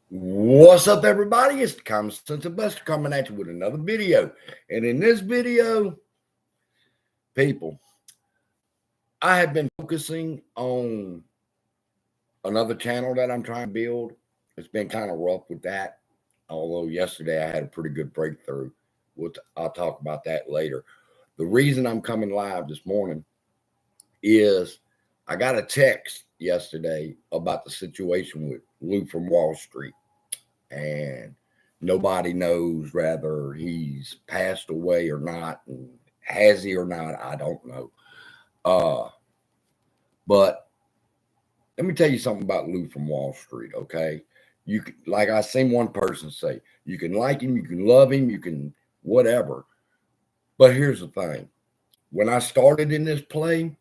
What's up, everybody? It's the Common Sense Investor coming at you with another video. And in this video, people, I have been focusing on another channel that I'm trying to build. It's been kind of rough with that. Although yesterday I had a pretty good breakthrough. I'll talk about that later. The reason I'm coming live this morning is I got a text yesterday about the situation with Lou from Wall Street. And nobody knows whether he's passed away or not. And has he or not? I don't know. But let me tell you something about Lou from Wall Street, okay? You can, like I seen one person say, you can like him, you can love him, you can whatever. But here's the thing. When I started in this play,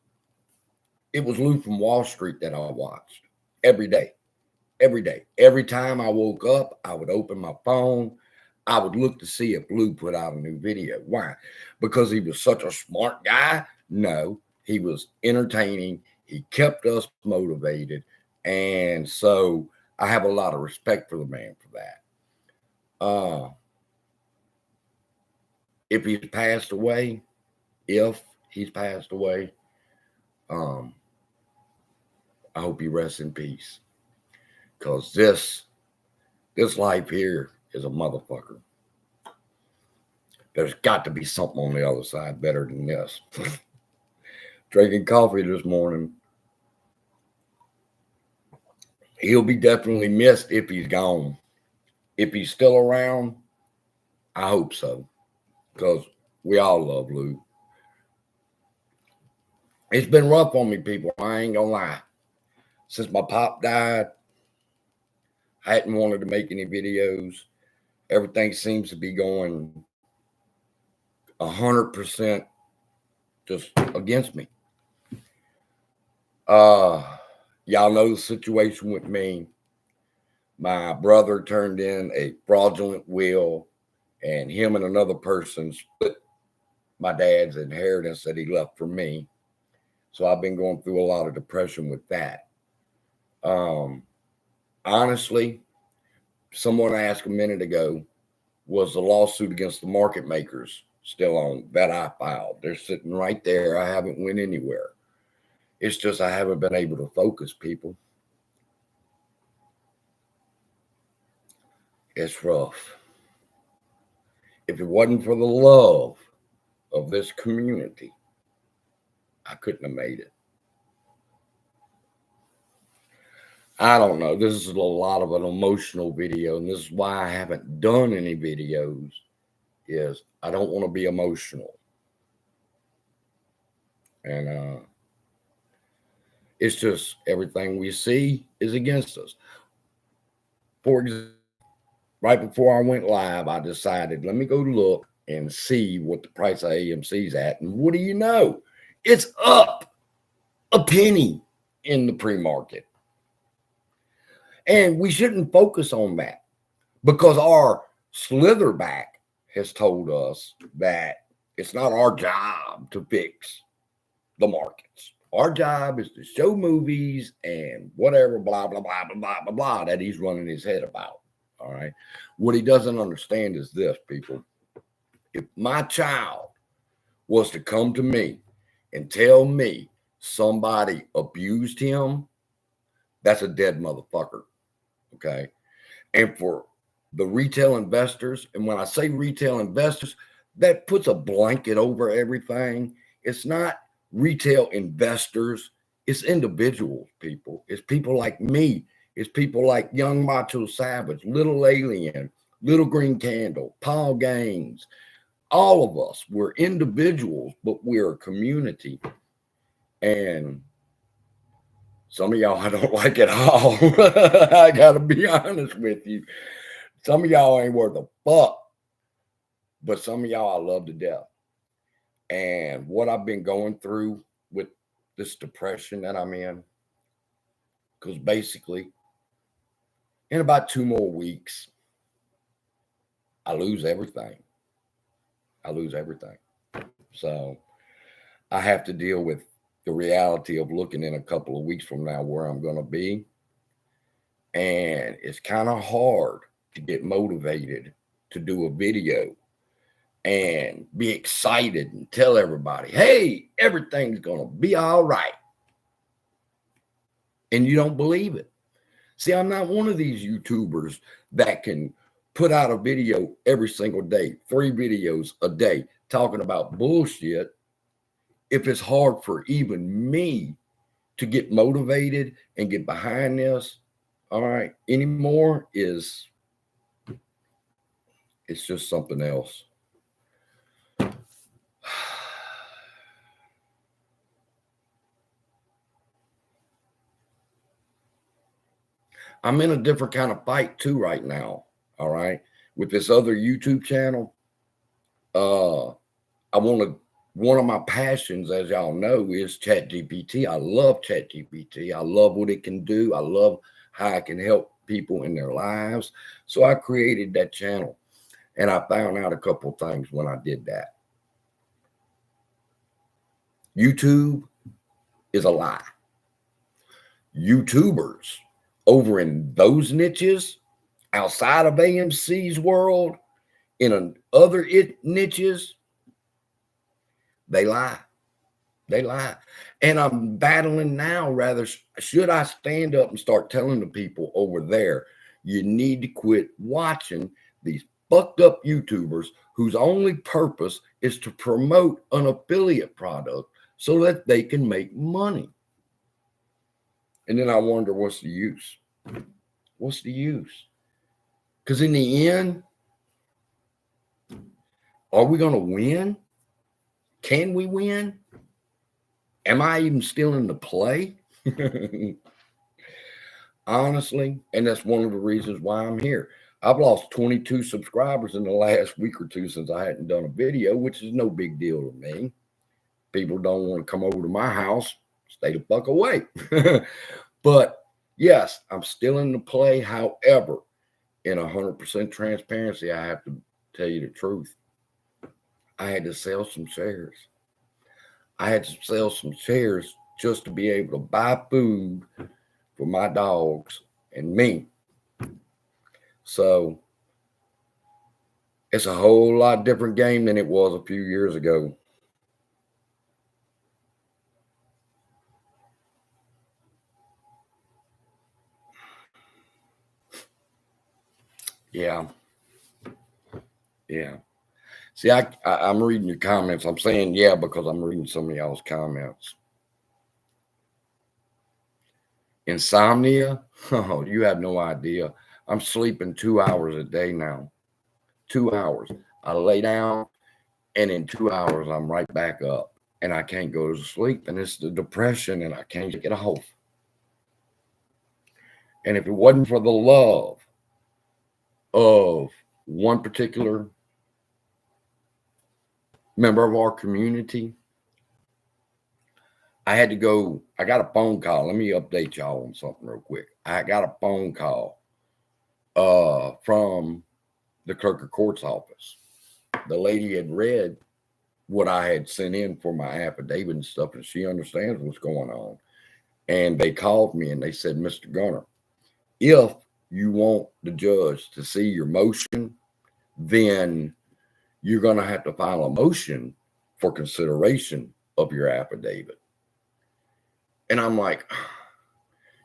it was Lou from Wall Street that I watched every day. Every day. Every time I woke up, I would open my phone. I would look to see if Lou put out a new video. Why? Because he was such a smart guy? No, he was entertaining. He kept us motivated. And so I have a lot of respect for the man for that. If he's passed away, I hope he rests in peace. Because this life here is a motherfucker. There's got to be something on the other side better than this. Drinking coffee this morning. He'll be definitely missed if he's gone. If he's still around, I hope so. Because we all love Lou. It's been rough on me, people. I ain't gonna lie. Since my pop died, I hadn't wanted to make any videos. Everything seems to be going 100% just against me. Y'all know the situation with me. My brother turned in a fraudulent will, and him and another person split my dad's inheritance that he left for me. So I've been going through a lot of depression with that. Honestly, someone asked a minute ago, was the lawsuit against the market makers still on that I filed? They're sitting right there. I haven't went anywhere. It's just I haven't been able to focus, people. It's rough. If it wasn't for the love of this community, I couldn't have made it. I don't know. This is a lot of an emotional video, and this is why I haven't done any videos, is I don't want to be emotional. And it's just everything we see is against us. For example, right before I went live, I decided, let me go look and see what the price of AMC's at. And what do you know? It's up a penny in the pre-market. And we shouldn't focus on that because our slitherback has told us that it's not our job to fix the markets. Our job is to show movies and whatever, blah, blah, blah, blah, blah, blah, blah, that he's running his head about. All right. What he doesn't understand is this, people. If my child was to come to me and tell me somebody abused him, that's a dead motherfucker. Okay. And for the retail investors, and when I say retail investors, that puts a blanket over everything. It's not retail investors, it's individuals, people. It's people like me. It's people like Young Macho Savage, Little Alien, Little Green Candle, Paul Gaines. All of us, we're individuals, but we're a community. And some of y'all I don't like at all. I gotta be honest with you. Some of y'all ain't worth a fuck, but some of y'all I love to death. And what I've been going through with this depression that I'm in, because basically, in about 2 more weeks, I lose everything. So I have to deal with the reality of looking in a couple of weeks from now where I'm going to be. and it's kind of hard to get motivated to do a video and be excited and tell everybody, hey, everything's going to be all right. And you don't believe it. See, I'm not one of these YouTubers that can put out a video every single day, 3 videos a day, talking about bullshit. If it's hard for even me to get motivated and get behind this, all right, anymore it's just something else. I'm in a different kind of fight too right now, all right, with this other YouTube channel. One of my passions, as y'all know, is ChatGPT. I love ChatGPT. I love what it can do. I love how it can help people in their lives. So I created that channel, and I found out a couple of things when I did that. YouTube is a lie. YouTubers over in those niches outside of AMC's world, in other niches, they lie. They lie. And I'm battling now, rather, should I stand up and start telling the people over there, you need to quit watching these fucked up YouTubers whose only purpose is to promote an affiliate product so that they can make money. And then I wonder, what's the use? What's the use? Because in the end, are we going to win? Can we win? Am I even still in the play? Honestly, and that's one of the reasons why I'm here. I've lost 22 subscribers in the last week or two since I hadn't done a video, which is no big deal to me. People don't want to come over to my house. Stay the fuck away. But yes, I'm still in the play. However, in 100% transparency, I have to tell you the truth. I had to sell some shares. I had to sell some shares just to be able to buy food for my dogs and me. So it's a whole lot different game than it was a few years ago. Yeah. Yeah. See, I'm reading your comments. I'm saying yeah because I'm reading some of y'all's comments. Insomnia? Oh, you have no idea. I'm sleeping 2 hours a day now. 2 hours. I lay down, and in 2 hours, I'm right back up. And I can't go to sleep. And it's the depression, and I can't get off. And if it wasn't for the love of one particular member of our community, I had to go. I got a phone call. Let me update y'all on something real quick. I got a phone call from the clerk of court's office. The lady had read what I had sent in for my affidavit and stuff, and she understands what's going on. And they called me and they said, Mr. Gunner, if you want the judge to see your motion, then you're going to have to file a motion for consideration of your affidavit. And I'm like,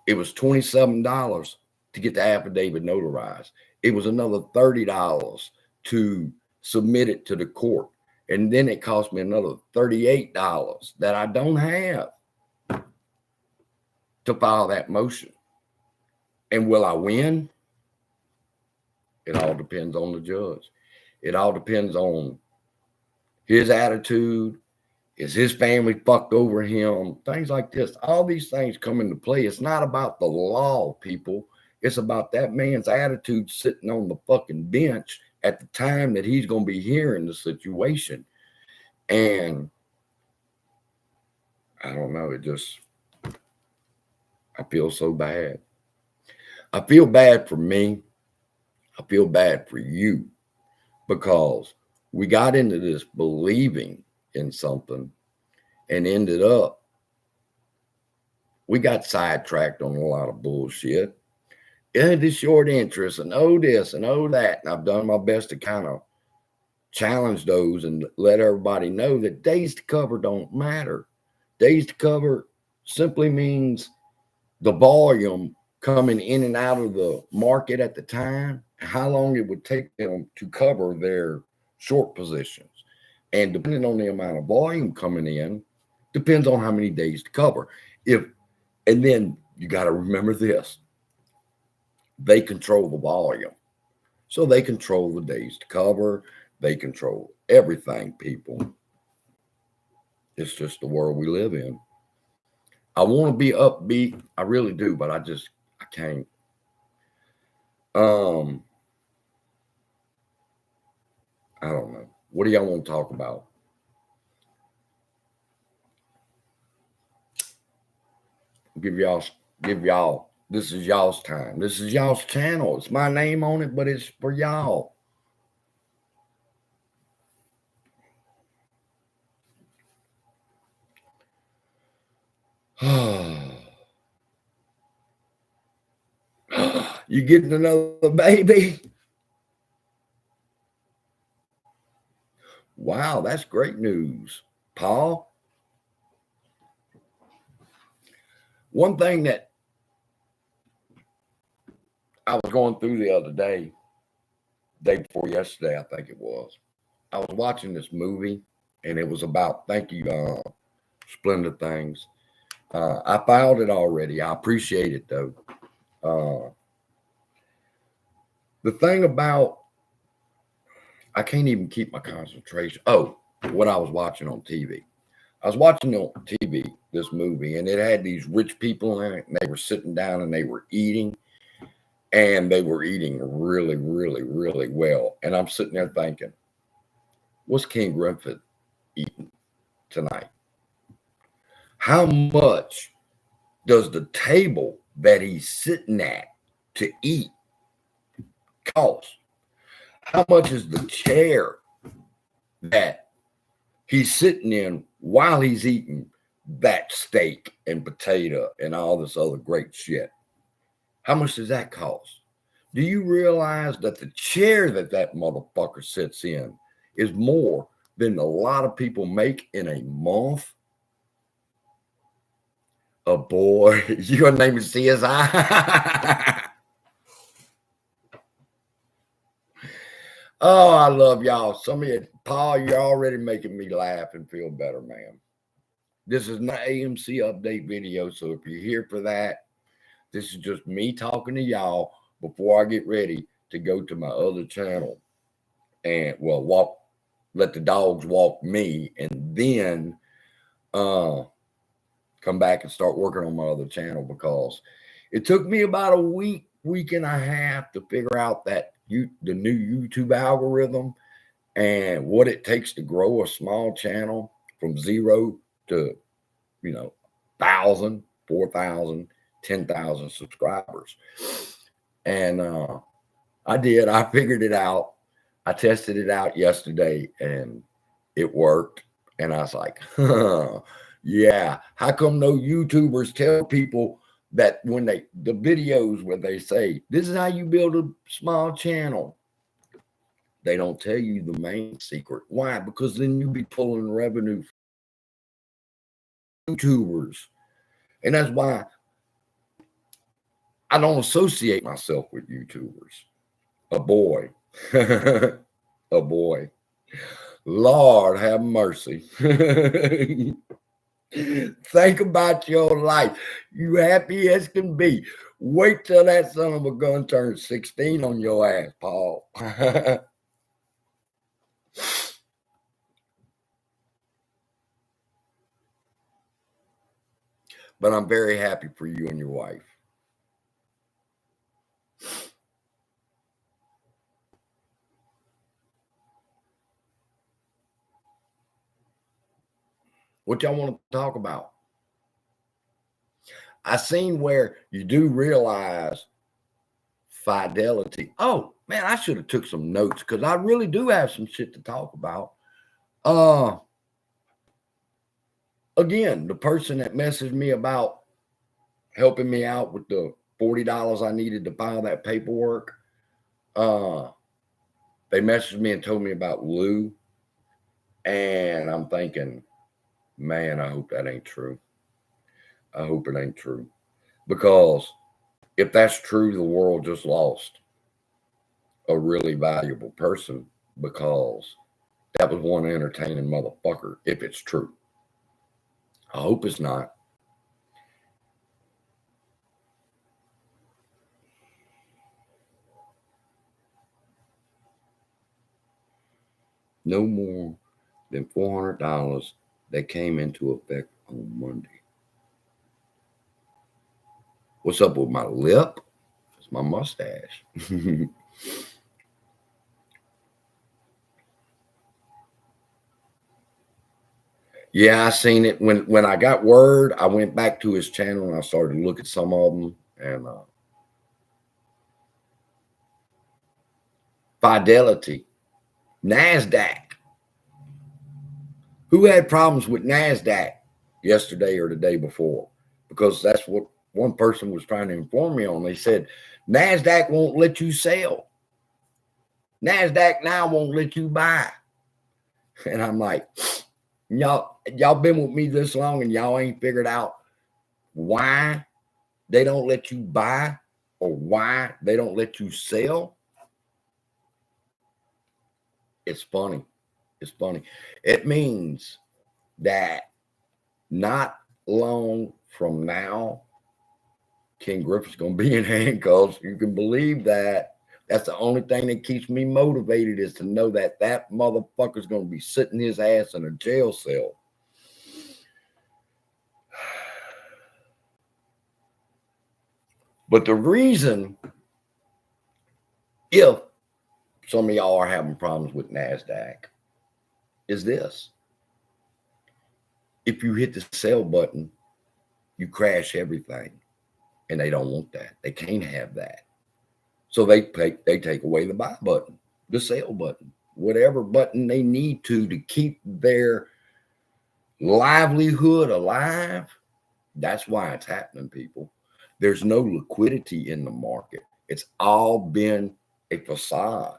it was $27 to get the affidavit notarized. It was another $30 to submit it to the court. And then it cost me another $38 that I don't have to file that motion. And will I win? It all depends on the judge. It all depends on his attitude. Is his family fucked over him? Things like this. All these things come into play. It's not about the law, people. It's about that man's attitude sitting on the fucking bench at the time that he's going to be hearing the situation. And I don't know. I feel so bad. I feel bad for me. I feel bad for you, because we got into this believing in something and ended up, we got sidetracked on a lot of bullshit. and the short interest and oh this and oh that. And I've done my best to kind of challenge those and let everybody know that days to cover don't matter. Days to cover simply means the volume coming in and out of the market at the time, how long it would take them to cover their short positions. And depending on the amount of volume coming in, depends on how many days to cover. And then you got to remember this, they control the volume. So they control the days to cover. They control everything, people. It's just the world we live in. I want to be upbeat. I really do, but I can't. I don't know. What do y'all want to talk about? Give y'all. This is y'all's time. This is y'all's channel. It's my name on it, but it's for y'all. You getting another baby? Wow, that's great news, Paul. One thing that I was going through the other day before yesterday, I think it was. I was watching this movie, and it was about, thank you, Splendid Things. I filed it already. I appreciate it, though. The thing about, I can't even keep my concentration. Oh, what I was watching on TV. I was watching on TV this movie, and it had these rich people in it, and they were sitting down and they were eating, and they were eating really, really, really well. And I'm sitting there thinking, what's King Grimford eating tonight? How much does the table that he's sitting at to eat cost? How much is the chair that he's sitting in while he's eating that steak and potato and all this other great shit? How much does that cost? Do you realize that the chair that motherfucker sits in is more than a lot of people make in a month? Oh boy, your name is CSI. Oh, I love y'all. Some of you, Paul, you're already making me laugh and feel better, man. This is not AMC update video, so if you're here for that, this is just me talking to y'all before I get ready to go to my other channel and, well, let the dogs walk me, and then come back and start working on my other channel, because it took me about a week and a half to figure out that the new YouTube algorithm and what it takes to grow a small channel from 0 to 1,000, 4,000, 10,000 subscribers. And I did. I figured it out. I tested it out yesterday, and it worked. And I was like, yeah, how come no YouTubers tell people that when the videos where they say, this is how you build a small channel, they don't tell you the main secret. Why? Because then you'll be pulling revenue from YouTubers. And that's why I don't associate myself with YouTubers. A boy. A boy. Lord have mercy. Think about your life. You happy as can be. Wait till that son of a gun turns 16 on your ass, Paul. But I'm very happy for you and your wife. What y'all want to talk about? I seen where you do realize fidelity. Oh man, I should have took some notes, because I really do have some shit to talk about. Again, the person that messaged me about helping me out with the $40 I needed to file that paperwork. They messaged me and told me about Lou. And I'm thinking, man, I hope that ain't true. I hope it ain't true. Because if that's true, the world just lost a really valuable person, because that was one entertaining motherfucker, if it's true. I hope it's not. No more than $400 that came into effect on Monday. What's up with my lip? It's my mustache. Yeah, I seen it. When I got word, I went back to his channel and I started to look at some of them. And Fidelity, NASDAQ. Who had problems with NASDAQ yesterday or the day before? Because that's what one person was trying to inform me on. They said, NASDAQ won't let you sell. NASDAQ now won't let you buy. And I'm like, y'all been with me this long and y'all ain't figured out why they don't let you buy or why they don't let you sell? It's funny. It's funny. It means that not long from now, King Griffin's going to be in handcuffs. You can believe that. That's the only thing that keeps me motivated, is to know that that motherfucker's going to be sitting his ass in a jail cell. But the reason, if some of y'all are having problems with NASDAQ, is this. If you hit the sell button, you crash everything. And they don't want that. They can't have that. So they take away the buy button, the sell button, whatever button they need to keep their livelihood alive. That's why it's happening, people. There's no liquidity in the market. It's all been a facade.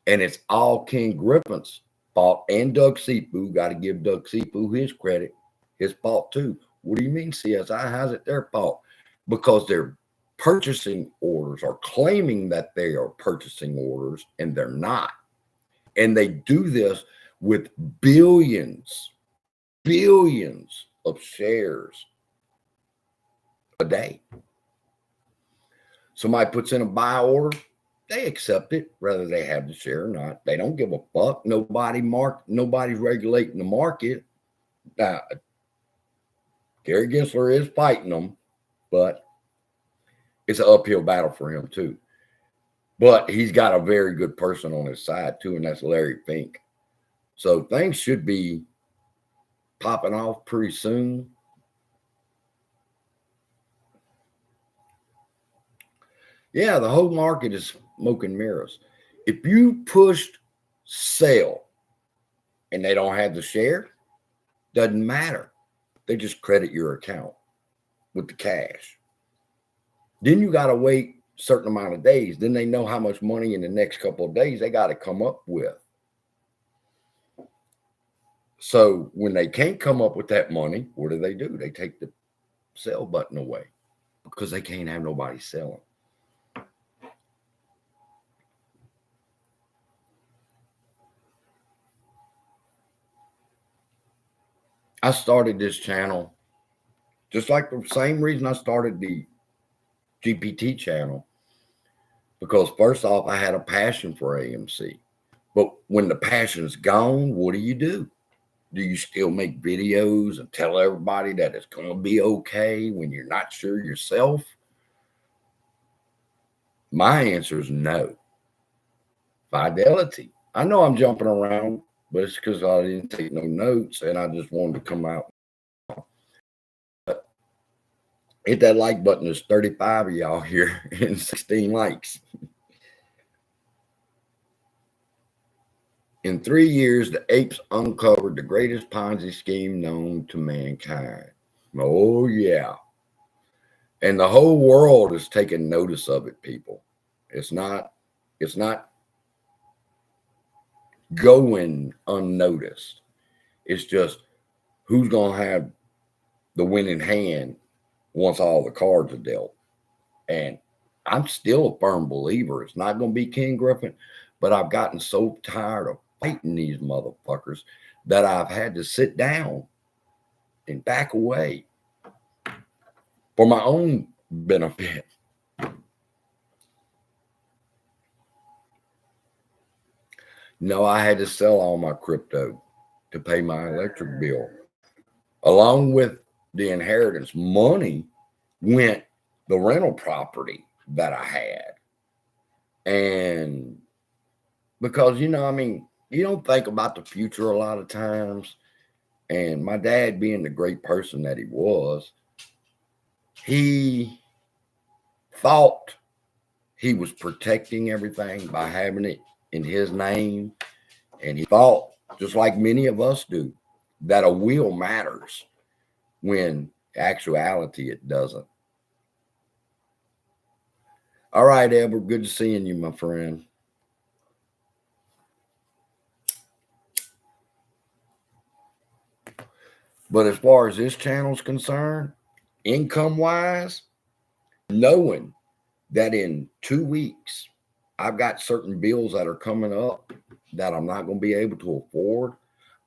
And it's all King Griffin's fault, and Doug Sipu. Got to give Doug Sipu his credit. His fault too. What do you mean, CSI? How's it their fault? Because their purchasing orders are claiming that they are purchasing orders, and they're not. And they do this with billions of shares a day. Somebody puts in a buy order, they accept it, whether they have the share or not. They don't give a fuck. Nobody's regulating the market. Now, Gary Gensler is fighting them, but it's an uphill battle for him too. But he's got a very good person on his side too, and that's Larry Fink. So things should be popping off pretty soon. Yeah, the whole market is smoke and mirrors. If you pushed sell and they don't have the share, doesn't matter. They just credit your account with the cash. Then you got to wait a certain amount of days. Then they know how much money in the next couple of days they got to come up with. So when they can't come up with that money, what do? They take the sell button away, because they can't have nobody selling. I started this channel just like the same reason I started the GPT channel, because first off, I had a passion for AMC. But when the passion's gone, what do? Do you still make videos and tell everybody that it's going to be okay when you're not sure yourself? My answer is no. Fidelity. I know I'm jumping around, but it's because I didn't take no notes and I just wanted to come out. But hit that like button. There's 35 of y'all here and 16 likes. In 3 years, the apes uncovered the greatest Ponzi scheme known to mankind. Oh, yeah. And the whole world is taking notice of it, people. It's not going unnoticed. It's just who's going to have the winning hand once all the cards are dealt. And I'm still a firm believer it's not going to be King Griffin, but I've gotten so tired of fighting these motherfuckers that I've had to sit down and back away for my own benefit. No, I had to sell all my crypto to pay my electric bill. Along with the inheritance money went the rental property that I had. And because, you know, I mean, you don't think about the future a lot of times. And my dad, being the great person that he was, he thought he was protecting everything by having it in his name. And he thought, just like many of us do, that a will matters when actuality it doesn't. All right, Edward, good to seeing you, my friend. But as far as this channel is concerned, income-wise, knowing that in 2 weeks, I've got certain bills that are coming up that I'm not going to be able to afford,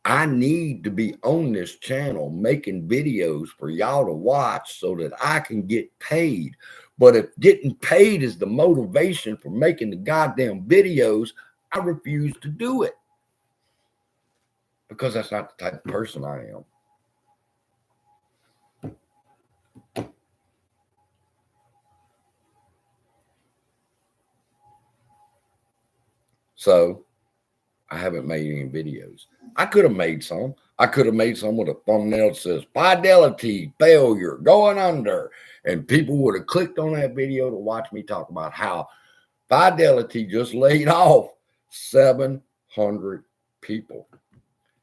I need to be on this channel making videos for y'all to watch so that I can get paid. But if getting paid is the motivation for making the goddamn videos, I refuse to do it. Because that's not the type of person I am. So I haven't made any videos. I could have made some. I could have made some with a thumbnail that says fidelity failure going under, and people would have clicked on that video to watch me talk about how Fidelity just laid off 700 people.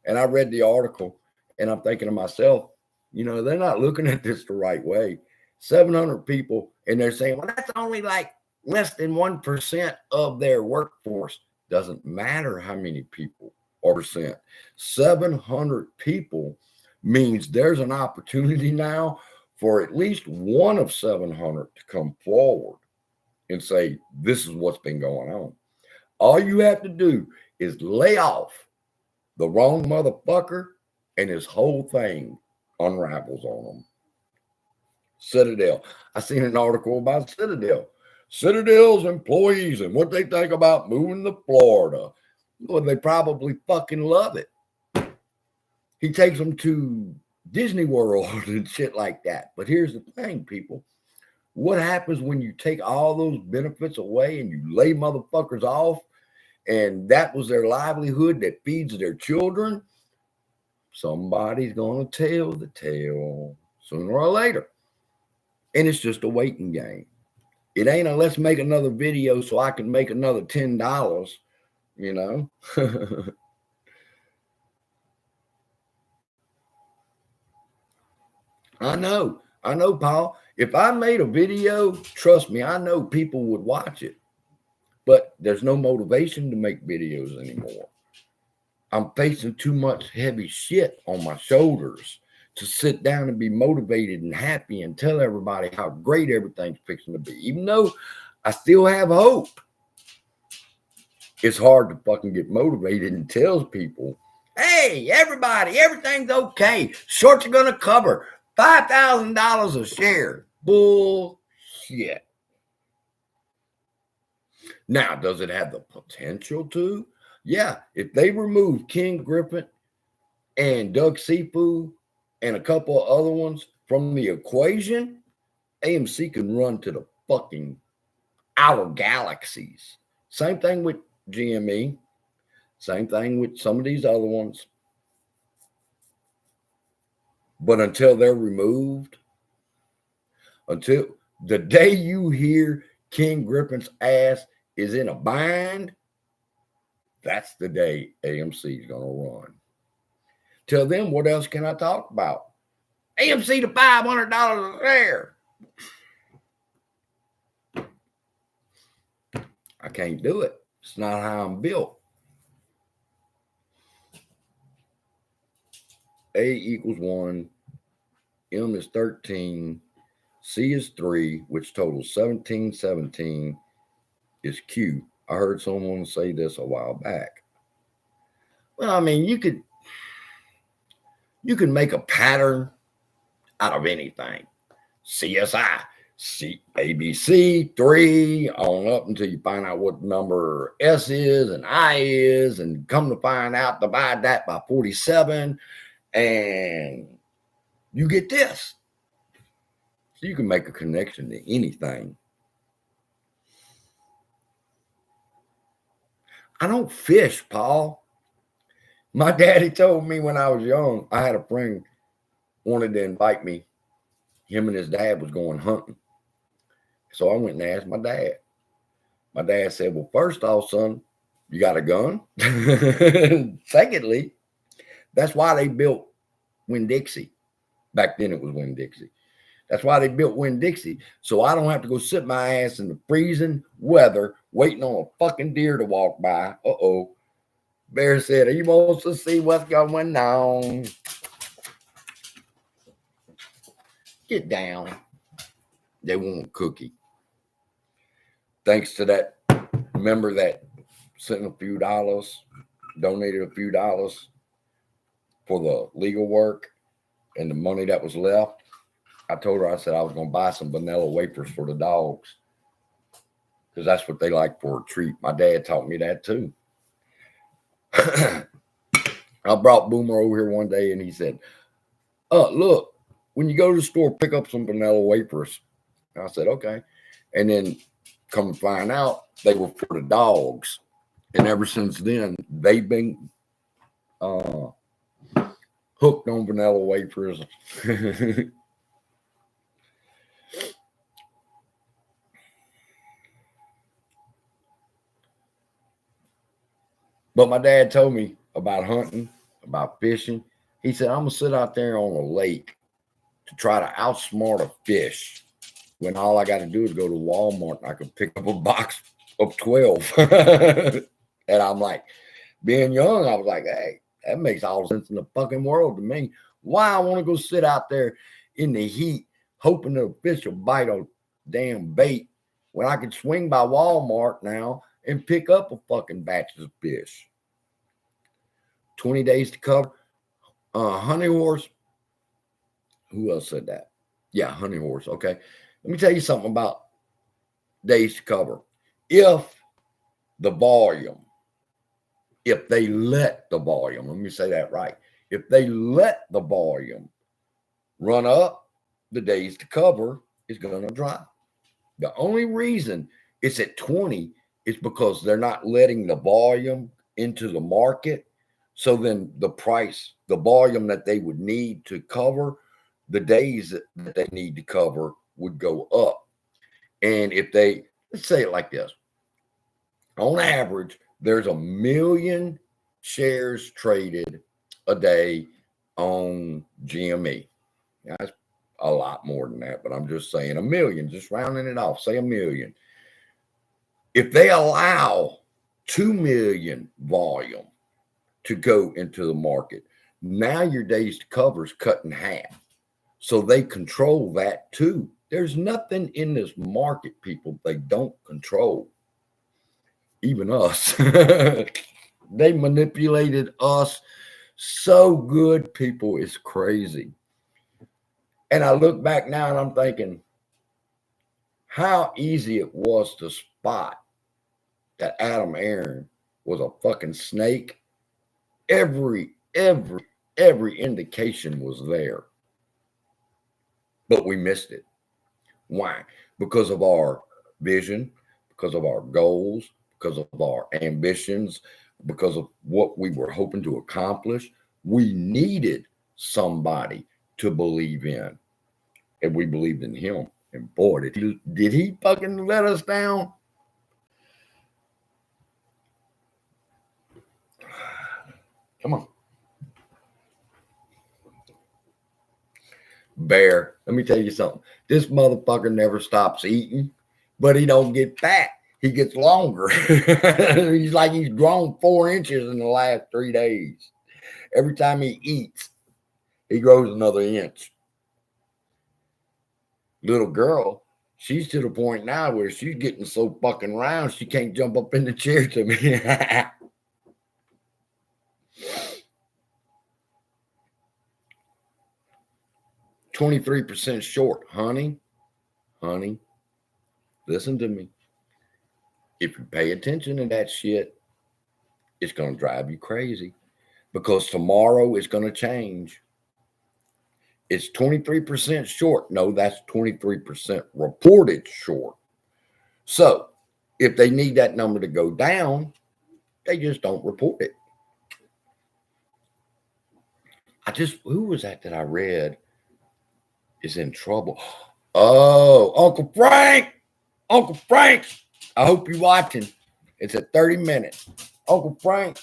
And I read the article and I'm thinking to myself, you know, they're not looking at this the right way. 700 people, and they're saying, well, that's only like less than 1% of their workforce. Doesn't matter how many people or percent. 700 people means there's an opportunity now for at least one of 700 to come forward and say, this is what's been going on. All you have to do is lay off the wrong motherfucker and his whole thing unravels on them. Citadel. I seen an article about Citadel. Citadel's employees and what they think about moving to Florida. Well, they probably fucking love it. He takes them to Disney World and shit like that. But here's the thing, people. What happens when you take all those benefits away and you lay motherfuckers off, and that was their livelihood that feeds their children? Somebody's going to tell the tale sooner or later. And it's just a waiting game. It ain't a let's make another video so I can make another $10, you know. I know, Paul. If I made a video, trust me, I know people would watch it. But there's no motivation to make videos anymore. I'm facing too much heavy shit on my shoulders to sit down and be motivated and happy and tell everybody how great everything's fixing to be. Even though I still have hope, it's hard to fucking get motivated and tell people, hey, everybody, everything's okay. Shorts are going to cover $5,000 a share. Bullshit. Now, does it have the potential to? Yeah, if they remove King Griffin and Doug Seafood and a couple of other ones from the equation, AMC can run to the fucking outer galaxies. Same thing with GME. Same thing with some of these other ones. But until they're removed, until the day you hear King Griffin's ass is in a bind, that's the day AMC is going to run. Till then, what else can I talk about? AMC to $500 a share. I can't do it. It's not how I'm built. A equals 1, M is 13, C is 3, which totals 17, 17 is Q. I heard someone say this a while back. Well, I mean, you could make a pattern out of anything. CSI, ABC, 3, on up until you find out what number S is and I is, and come to find out, divide that by 47, and you get this. So you can make a connection to anything. I don't fish, Paul. My daddy told me when I was young, I had a friend wanted to invite me. Him and his dad was going hunting. So I went and asked my dad. My dad said, well, first off, son, you got a gun? Secondly, that's why they built Winn-Dixie. Back then it was Winn-Dixie. That's why they built Winn-Dixie. So I don't have to go sit my ass in the freezing weather waiting on a fucking deer to walk by. Uh-oh. Bear said, he wants to see what's going on. Get down. They want a cookie. Thanks to that member that sent a few dollars, donated a few dollars for the legal work and the money that was left. I told her, I said I was going to buy some vanilla wafers for the dogs because that's what they like for a treat. My dad taught me that too. I brought Boomer over here one day and he said, look, when you go to the store, pick up some vanilla wafers. And I said, okay. And then come to find out they were for the dogs. And ever since then, they've been hooked on vanilla wafers. But my dad told me about hunting, about fishing. He said, I'm going to sit out there on a lake to try to outsmart a fish when all I got to do is go to Walmart and I can pick up a box of 12. And I'm like, being young, I was like, hey, that makes all the sense in the fucking world to me. Why I want to go sit out there in the heat hoping that a fish will bite a damn bait when I can swing by Walmart now and pick up a fucking batch of fish. 20 days to cover. Honey horse. Who else said that? Yeah, honey horse. Okay. Let me tell you something about days to cover. If the volume, if they let the volume, let me say that right. If they let the volume run up, the days to cover is going to drop. The only reason it's at 20 is because they're not letting the volume into the market. So then the price, the volume that they would need to cover, the days that they need to cover would go up. And if they, let's say it like this, on average, there's 1 million shares traded a day on GME. That's a lot more than that, but I'm just saying 1 million, just rounding it off, say 1 million. If they allow 2 million volume to go into the market, now your days to cover is cut in half. So they control that too. There's nothing in this market, people, they don't control. Even us. They manipulated us so good, people. It's crazy. And I look back now and I'm thinking how easy it was to spot that Adam Aaron was a fucking snake. Every indication was there. But we missed it. Why? Because of our vision, because of our goals, because of our ambitions, because of what we were hoping to accomplish. We needed somebody to believe in. And we believed in him. And boy, did he fucking let us down? Come on. Bear, let me tell you something. This motherfucker never stops eating, but he don't get fat. he gets longer. He's like he's grown 4 inches in the last 3 days. Every time he eats, he grows another inch. Little girl, she's to the point now where she's getting so fucking round she can't jump up in the chair to me. 23% short, honey. Honey, listen to me. If you pay attention to that shit, it's going to drive you crazy because tomorrow is going to change. It's 23% short. No, that's 23% reported short. So if they need that number to go down, they just don't report it. Who was that I read is in trouble? Oh, Uncle Frank. Uncle Frank. I hope you're watching. It's at 30 minutes. Uncle Frank,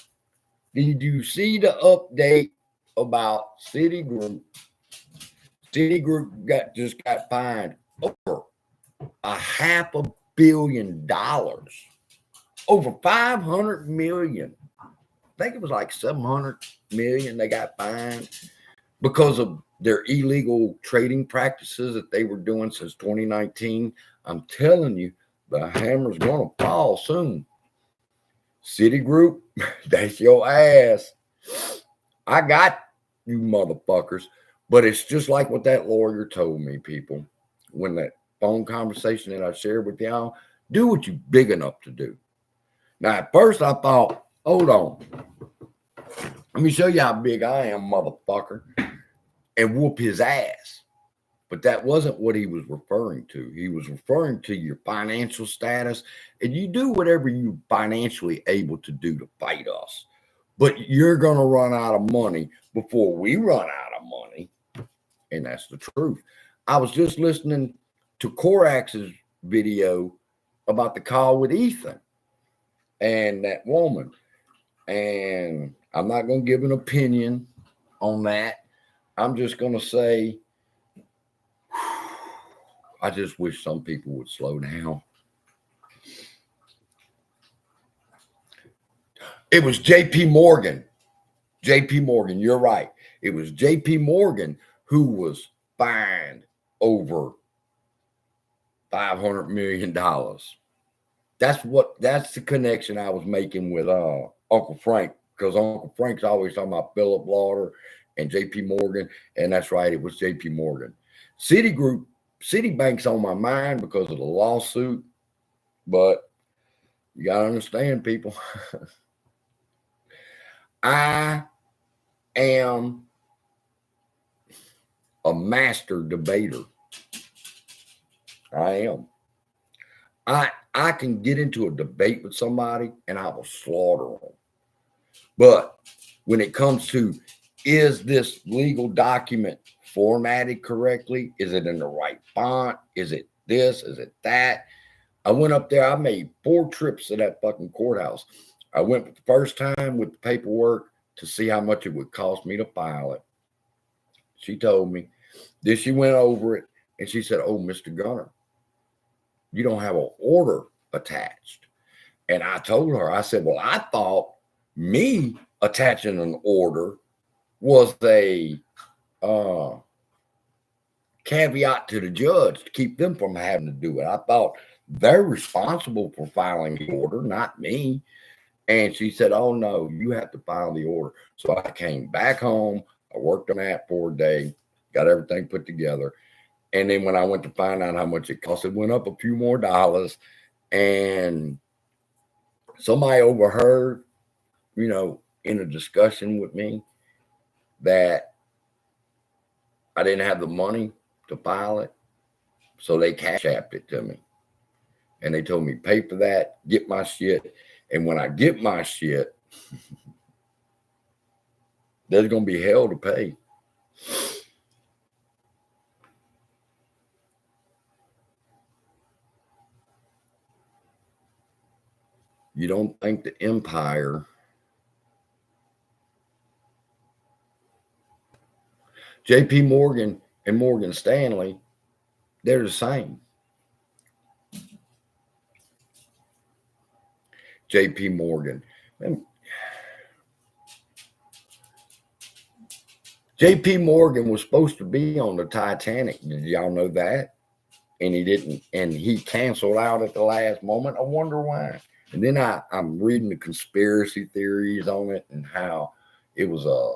did you see the update about Citigroup? Citigroup just got fined over $500 million. Over 500 million. I think it was like 700 million they got fined because of their illegal trading practices that they were doing since 2019. I'm telling you, the hammer's gonna fall soon. Citigroup, that's your ass. I got you motherfuckers. But it's just like what that lawyer told me, people, when that phone conversation that I shared with y'all, do what you're big enough to do. Now, at first I thought, hold on. Let me show you how big I am, motherfucker, and whoop his ass. But that wasn't what he was referring to. He was referring to your financial status, and you do whatever you're financially able to do to fight us. But you're going to run out of money before we run out of money. And that's the truth. I was just listening to Korax's video about the call with Ethan and that woman. And I'm not going to give an opinion on that. I'm just going to say, I just wish some people would slow down. It was JP Morgan. JP Morgan, you're right. It was JP Morgan who was fined over $500 million. That's the connection I was making with Uncle Frank, because Uncle Frank's always talking about Philip Lauder and JP Morgan, and that's right, it was JP Morgan. Citibank's on my mind because of the lawsuit, but you gotta understand, people. I am a master debater. I am. I can get into a debate with somebody and I will slaughter them. But when it comes to, is this legal document formatted correctly? Is it in the right font? Is it this? Is it that? I went up there. I made 4 trips to that fucking courthouse. I went the first time with the paperwork to see how much it would cost me to file it. She told me. Then she went over it and she said, "Oh, Mr. Gunner, you don't have an order attached." And I told her, I said, well, I thought me attaching an order was a caveat to the judge to keep them from having to do it. I thought they're responsible for filing the order, not me. And she said, oh, no, you have to file the order. So I came back home. I worked on that for a day, got everything put together. And then when I went to find out how much it cost, it went up a few more dollars. And somebody overheard, in a discussion with me that I didn't have the money to file it. So they cash apped it to me. And they told me, pay for that, get my shit. And when I get my shit, there's going to be hell to pay. You don't think the empire, JP Morgan and Morgan Stanley, they're the same. JP Morgan. And JP Morgan was supposed to be on the Titanic. Did y'all know that? And he didn't, and he canceled out at the last moment. I wonder why. And then I'm reading the conspiracy theories on it and how it was a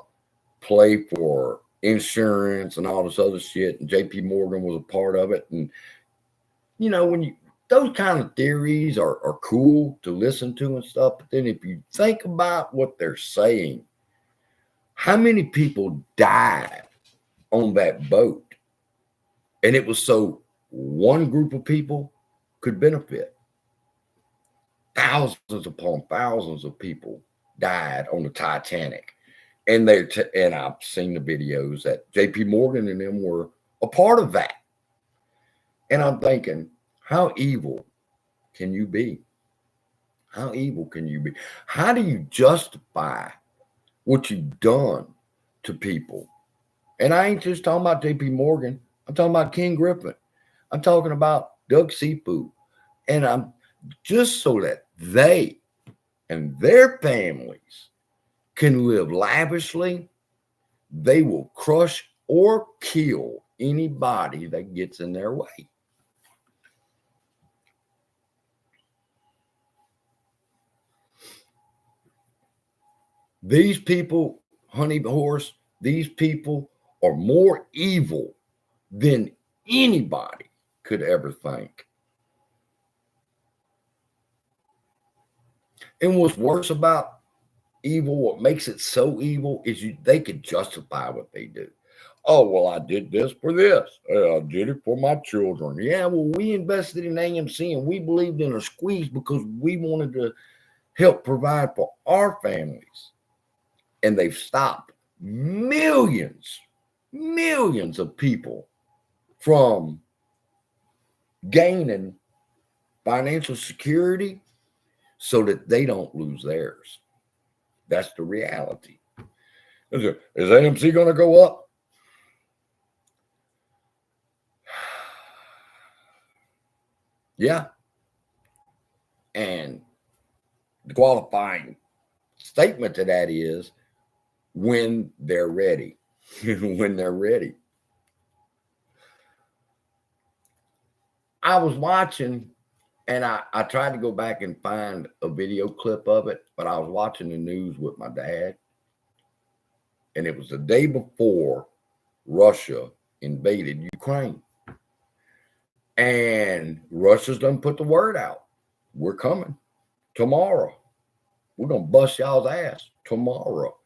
play for insurance and all this other shit. And JP Morgan was a part of it. And, you know, when you, those kind of theories are cool to listen to and stuff. But then if you think about what they're saying, how many people died on that boat? And it was so one group of people could benefit. Thousands upon thousands of people died on the Titanic. And and I've seen the videos that JP Morgan and them were a part of that. And I'm thinking, how evil can you be? How evil can you be? How do you justify what you've done to people? And I ain't just talking about JP Morgan. I'm talking about King Griffin. I'm talking about Doug Seafood. And I'm just so that they and their families can live lavishly, they will crush or kill anybody that gets in their way. These people, Honey Horse, these people are more evil than anybody could ever think. And what's worse about evil, what makes it so evil, is they can justify what they do. Oh, well, I did this for this. I did it for my children. Yeah, well, we invested in AMC and we believed in a squeeze because we wanted to help provide for our families. And they've stopped millions of people from gaining financial security so that they don't lose theirs. That's the reality. Is AMC going to go up? Yeah. And the qualifying statement to that is when they're ready. When they're ready. I was watching, and I tried to go back and find a video clip of it, but I was watching the news with my dad. And it was the day before Russia invaded Ukraine. And Russia's done put the word out. We're coming tomorrow. We're going to bust y'all's ass tomorrow.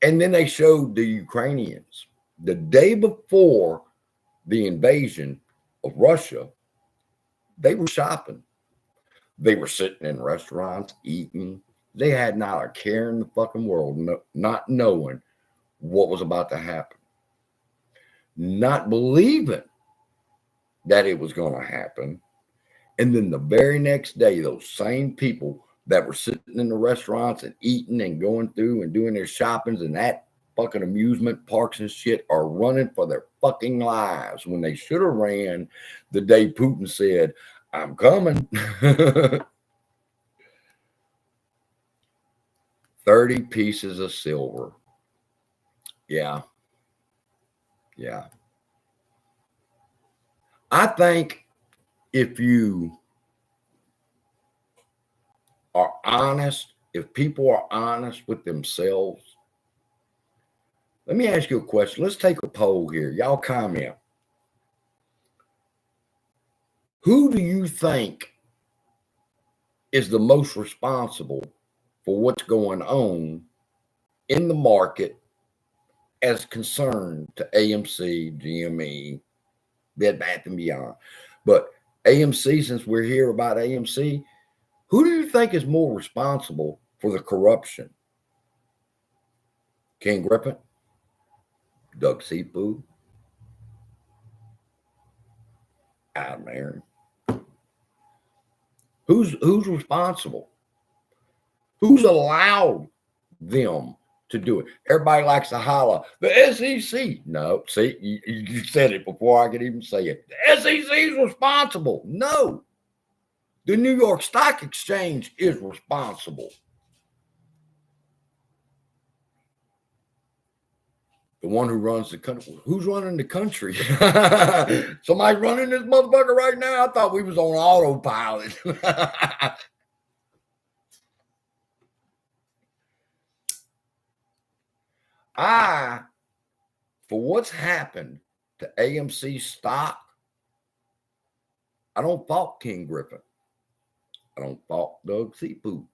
And then they showed the Ukrainians the day before the invasion of Russia. They were shopping. They were sitting in restaurants, eating. They had not a care in the fucking world, not knowing what was about to happen. Not believing that it was going to happen. And then the very next day, those same people that were sitting in the restaurants and eating and going through and doing their shoppings and that fucking amusement parks and shit are running for their fucking lives when they should have ran the day Putin said, I'm coming. 30 pieces of silver. Yeah. Yeah. I think if you are honest, if people are honest with themselves, let me ask you a question. Let's take a poll here. Y'all comment. Who do you think is the most responsible for what's going on in the market as concerned to AMC, GME, Bed Bath & Beyond? But AMC, since we're here about AMC, who do you think is more responsible for the corruption? King Griffin? Doug Seafood? Adam Aaron? Who's responsible? Who's allowed them to do it? Everybody likes to holler, the SEC. No, see, you said it before I could even say it. The SEC is responsible. No. The New York Stock Exchange is responsible. The one who runs the country. Who's running the country? Somebody running this motherfucker right now? I thought we was on autopilot. For what's happened to AMC stock, I don't fault King Griffin. I don't fault Doug Seafood.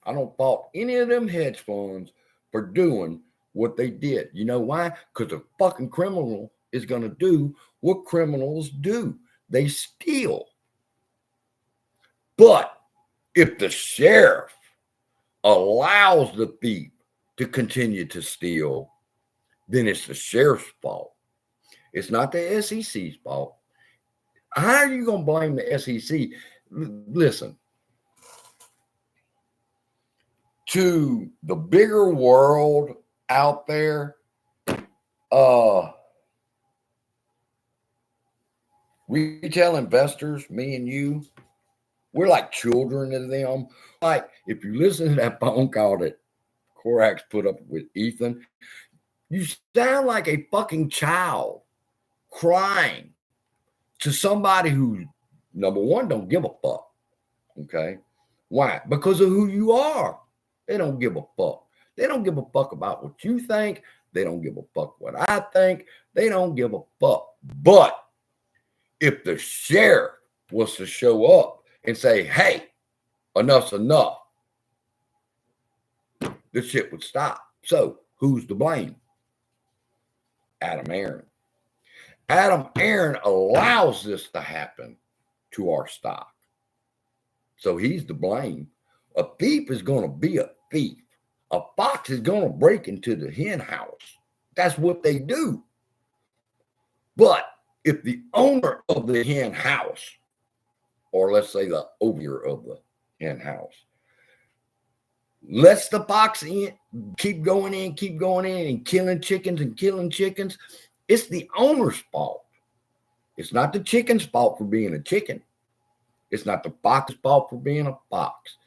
I don't fault any of them hedge funds for doing what they did. You know why? Because a fucking criminal is going to do what criminals do. They steal. But if the sheriff allows the thief to continue to steal, then it's the sheriff's fault. It's not the SEC's fault. How are you going to blame the SEC? Listen, to the bigger world out there, retail investors, me and you, we're like children to them. Like, if you listen to that phone call that Korax put up with Ethan, you sound like a fucking child crying to somebody who, number one, don't give a fuck. Okay? Why? Because of who you are. They don't give a fuck. They don't give a fuck about what you think. They don't give a fuck what I think. They don't give a fuck. But if the sheriff was to show up and say, hey, enough's enough, the shit would stop. So who's to blame? Adam Aaron. Adam Aaron allows this to happen to our stock. So he's to blame. A thief is going to be a thief. A fox is going to break into the hen house. That's what they do. But if the owner of the hen house, or let's say the owner of the hen house, lets the fox in, keep going in and killing chickens, it's the owner's fault. It's not the chicken's fault for being a chicken. It's not the fox's fault for being a fox.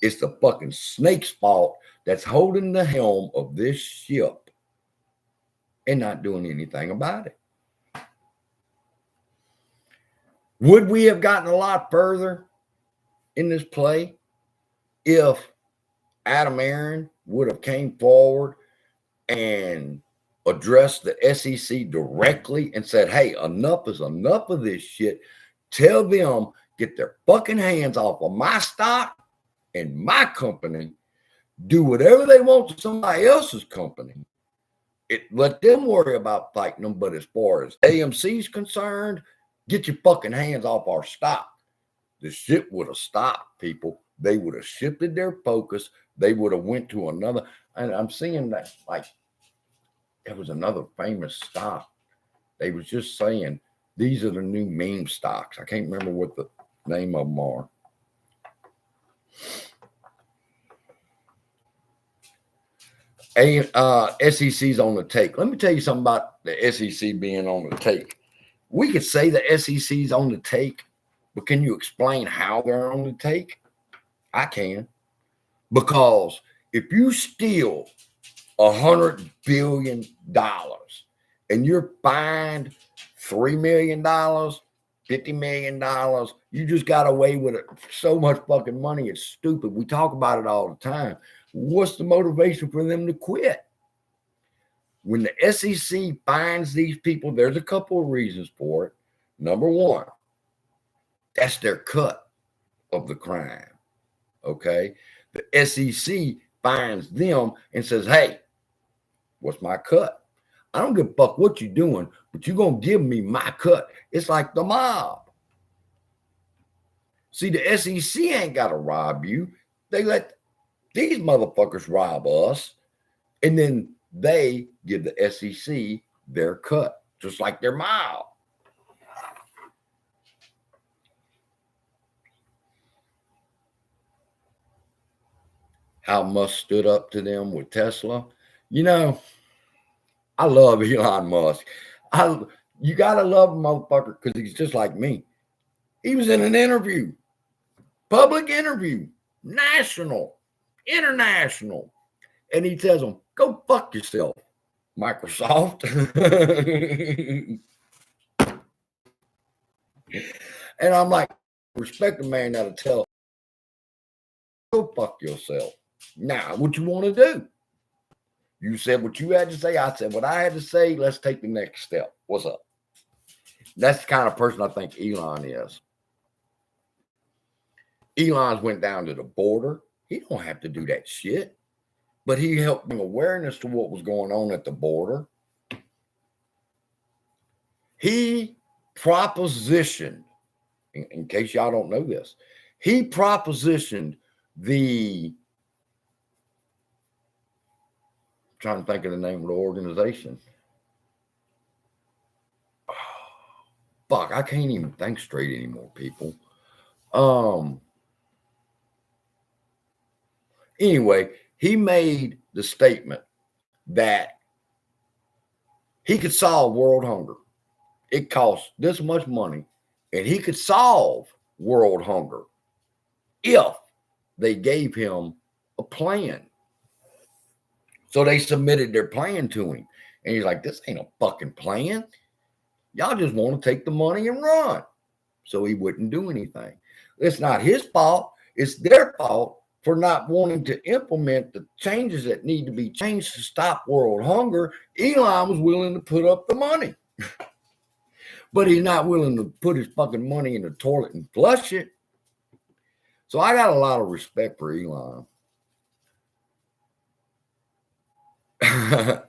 It's the fucking snake's fault that's holding the helm of this ship and not doing anything about it. Would we have gotten a lot further in this play if Adam Aaron would have came forward and addressed the SEC directly and said, hey, enough is enough of this shit. Tell them, get their fucking hands off of my stock and my company. Do whatever they want to somebody else's company. Let them worry about fighting them. But as far as AMC's concerned, get your fucking hands off our stock. The shit would have stopped, people. They would have shifted their focus. They would have went to another. And I'm seeing that, like, it was another famous stock. They was just saying, these are the new meme stocks. I can't remember what the name of them are. SEC's on the take. Let me tell you something about the SEC being on the take. We could say the SEC's on the take, but can you explain how they're on the take? I can. Because if you steal $100 billion and you're fined $3 million, $50 million, you just got away with it. So much fucking money. It's stupid. We talk about it all the time. What's the motivation for them to quit? When the SEC finds these people, there's a couple of reasons for it. Number one, that's their cut of the crime. Okay. The SEC finds them and says, hey, what's my cut? I don't give a fuck what you're doing, but you're going to give me my cut. It's like the mob. See, the SEC ain't got to rob you. They let these motherfuckers rob us, and then they give the SEC their cut, just like their mob. How Musk stood up to them with Tesla. You know, I love Elon Musk. You got to love a motherfucker because he's just like me. He was in an interview Public interview, national, international. And he tells them, go fuck yourself, Microsoft. And I'm like, respect a man that'll tell, go fuck yourself. Now, what you want to do? You said what you had to say. I said what I had to say. Let's take the next step. What's up? That's the kind of person I think Elon is. Elon's went down to the border. He don't have to do that shit. But he helped bring awareness to what was going on at the border. He propositioned, in case y'all don't know this, he propositioned the, I'm trying to think of the name of the organization. Oh, fuck, I can't even think straight anymore, people. Anyway, he made the statement that he could solve world hunger. It costs this much money, and he could solve world hunger if they gave him a plan. So they submitted their plan to him, and he's like, this ain't a fucking plan. Y'all just want to take the money and run. So he wouldn't do anything. It's not his fault. It's their fault for not wanting to implement the changes that need to be changed to stop world hunger. Elon was willing to put up the money, but he's not willing to put his fucking money in the toilet and flush it. So I got a lot of respect for Elon.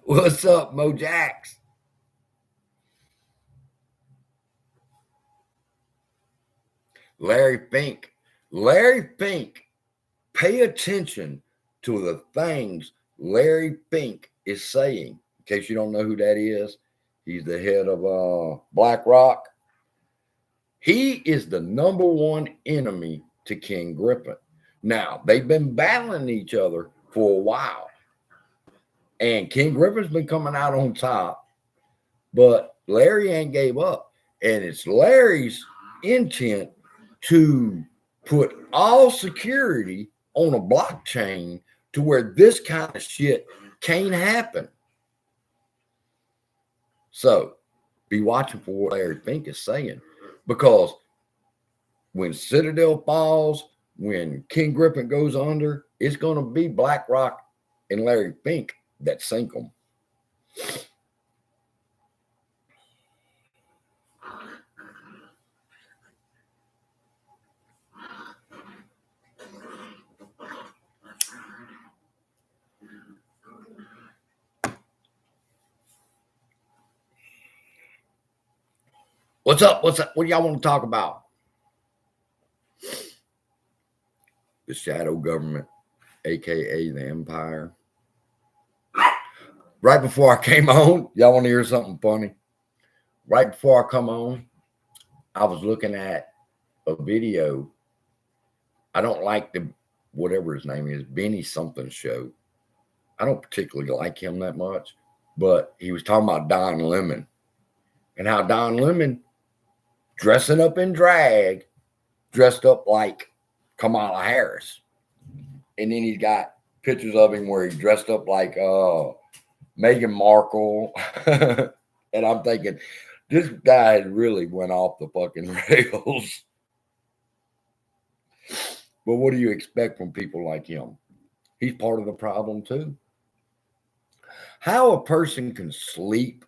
What's up, Mojax? Larry Fink. Larry Fink. Pay attention to the things Larry Fink is saying. In case you don't know who that is, he's the head of BlackRock. He is the #1 enemy to King Griffin. Now, they've been battling each other for a while. And King Griffin's been coming out on top, but Larry ain't gave up. And it's Larry's intent to put all security on a blockchain to where this kind of shit can't happen. So be watching for what Larry Fink is saying, because when Citadel falls, when King Griffin goes under, it's going to be BlackRock and Larry Fink that sink them. What's up? What's up? What do y'all want to talk about? The shadow government, aka the empire. Right before I came on, y'all want to hear something funny? Right before I come on, I was looking at a video. I don't like the whatever his name is, Benny something show. I don't particularly like him that much, but he was talking about Don Lemon and how Don Lemon dressing up in drag, dressed up like Kamala Harris. And then he's got pictures of him where he's dressed up like Meghan Markle. And I'm thinking, this guy really went off the fucking rails. But what do you expect from people like him? He's part of the problem too. How a person can sleep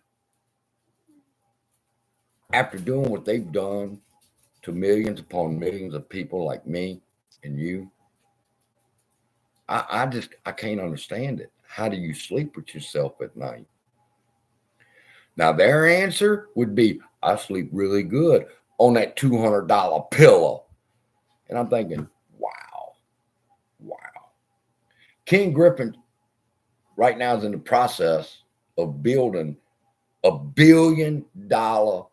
after doing what they've done to millions upon millions of people like me and you, I can't understand it. How do you sleep with yourself at night? Now, their answer would be, I sleep really good on that $200 pillow. And I'm thinking, wow. King Griffin right now is in the process of building $1 billion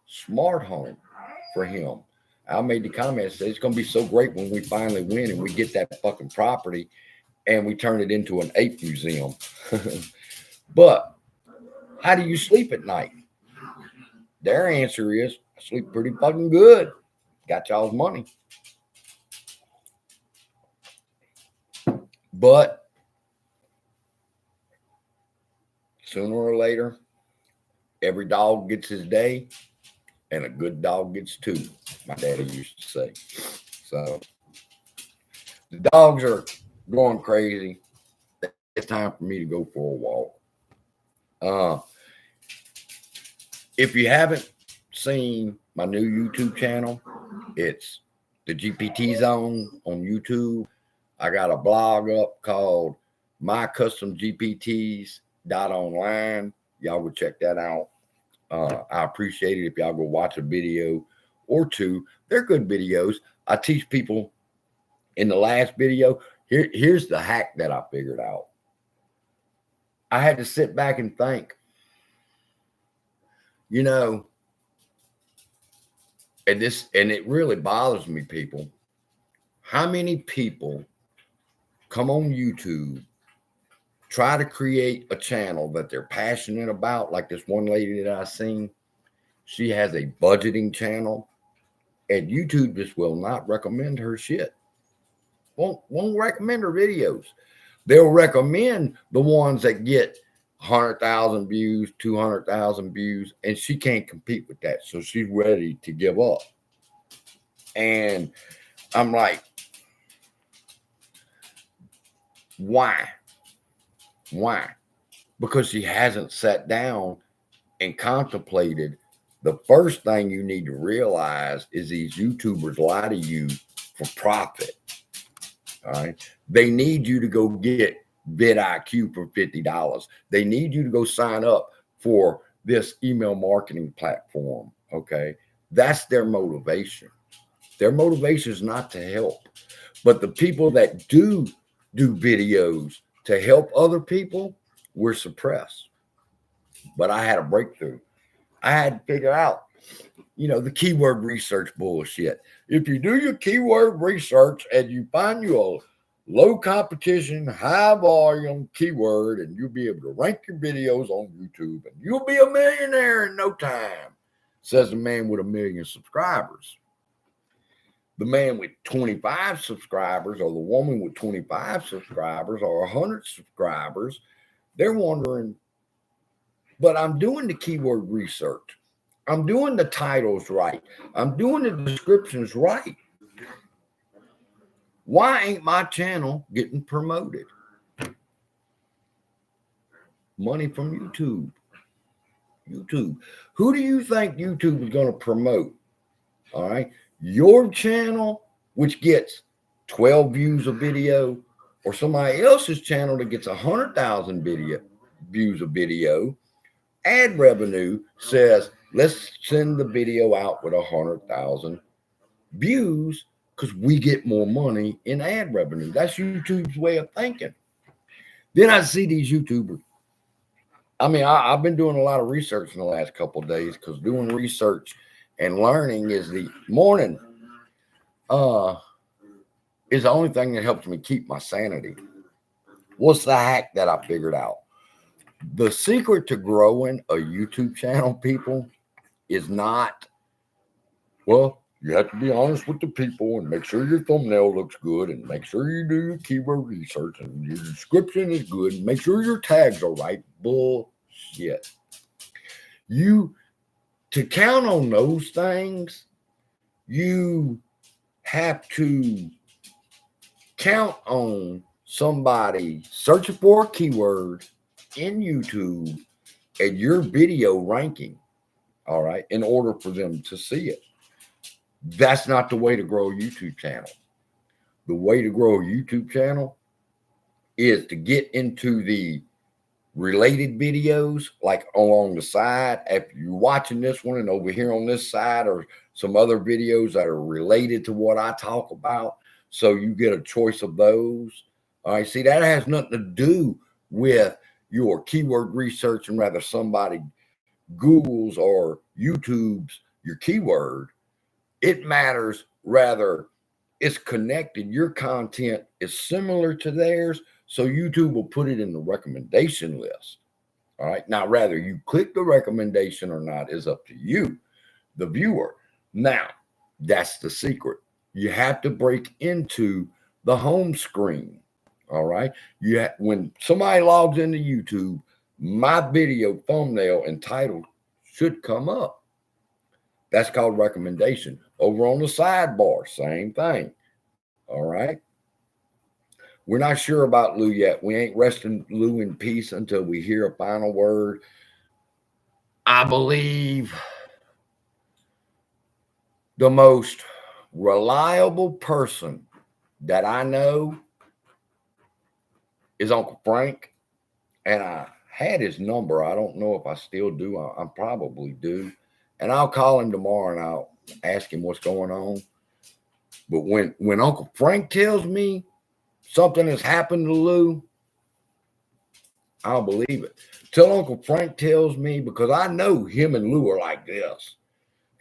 smart home for him. I made the comment, said it's going to be so great when we finally win and we get that fucking property and we turn it into an ape museum. But how do you sleep at night? Their answer is, I sleep pretty fucking good. Got y'all's money. But sooner or later, every dog gets his day, and a good dog gets two, my daddy used to say. So the dogs are going crazy. It's time for me to go for a walk. If you haven't seen my new YouTube channel, it's the GPT Zone on YouTube. I got a blog up called mycustomgpts.online. Y'all go check that out. I appreciate it if y'all go watch a video or two. They're good videos. I teach people in the last video. Here's the hack that I figured out. I had to sit back and think, you know, and it really bothers me, people. How many people come on YouTube, try to create a channel that they're passionate about, like this one lady that I seen? She has a budgeting channel, and YouTube just will not recommend her shit. Won't recommend her videos. They'll recommend the ones that get 100,000 views, 200,000 views, and she can't compete with that. So she's ready to give up. And I'm like, why? Why? Because she hasn't sat down and contemplated. The first thing you need to realize is these YouTubers lie to you for profit. All right. They need you to go get vidIQ for $50. They need you to go sign up for this email marketing platform. Okay. That's their motivation. Their motivation is not to help. But the people that do videos to help other people were suppressed. But I had a breakthrough. I had to figure out, the keyword research bullshit. If you do your keyword research and you find you a low competition, high volume keyword, and you'll be able to rank your videos on YouTube, and you'll be a millionaire in no time, says the man with 1 million subscribers. The man with 25 subscribers or the woman with 25 subscribers or 100 subscribers, they're wondering, but I'm doing the keyword research. I'm doing the titles right. I'm doing the descriptions right. Why ain't my channel getting promoted? Money from YouTube. YouTube. Who do you think YouTube is going to promote? All right. Your channel, which gets 12 views a video, or somebody else's channel that gets 100,000 views a video. Ad revenue says, let's send the video out with 100,000 views because we get more money in ad revenue. That's YouTube's way of thinking. Then I see these YouTubers. I mean, I've been doing a lot of research in the last couple of days because doing research and learning is the morning is the only thing that helps me keep my sanity. What's the hack that I figured out? The secret to growing a YouTube channel, people, is not, well, you have to be honest with the people and make sure your thumbnail looks good and make sure you do your keyword research and your description is good and make sure your tags are right. Bullshit. To count on those things, you have to count on somebody searching for a keyword in YouTube and your video ranking, all right, in order for them to see it. That's not the way to grow a YouTube channel. The way to grow a YouTube channel is to get into the related videos, like along the side. If you're watching this one and over here on this side are some other videos that are related to what I talk about, so you get a choice of those. All right, see, that has nothing to do with your keyword research and rather somebody Google's or YouTube's your keyword. It matters rather it's connected. Your content is similar to theirs, so YouTube will put it in the recommendation list. All right. Now, whether you click the recommendation or not is up to you, the viewer. Now, that's the secret. You have to break into the home screen. All right. When somebody logs into YouTube, my video thumbnail and title should come up. That's called recommendation. Over on the sidebar, same thing. All right. We're not sure about Lou yet. We ain't resting Lou in peace until we hear a final word. I believe the most reliable person that I know is Uncle Frank. And I had his number. I don't know if I still do. I probably do. And I'll call him tomorrow and I'll ask him what's going on. But when Uncle Frank tells me something has happened to Lou, I'll believe it. Till Uncle Frank tells me, because I know him and Lou are like this.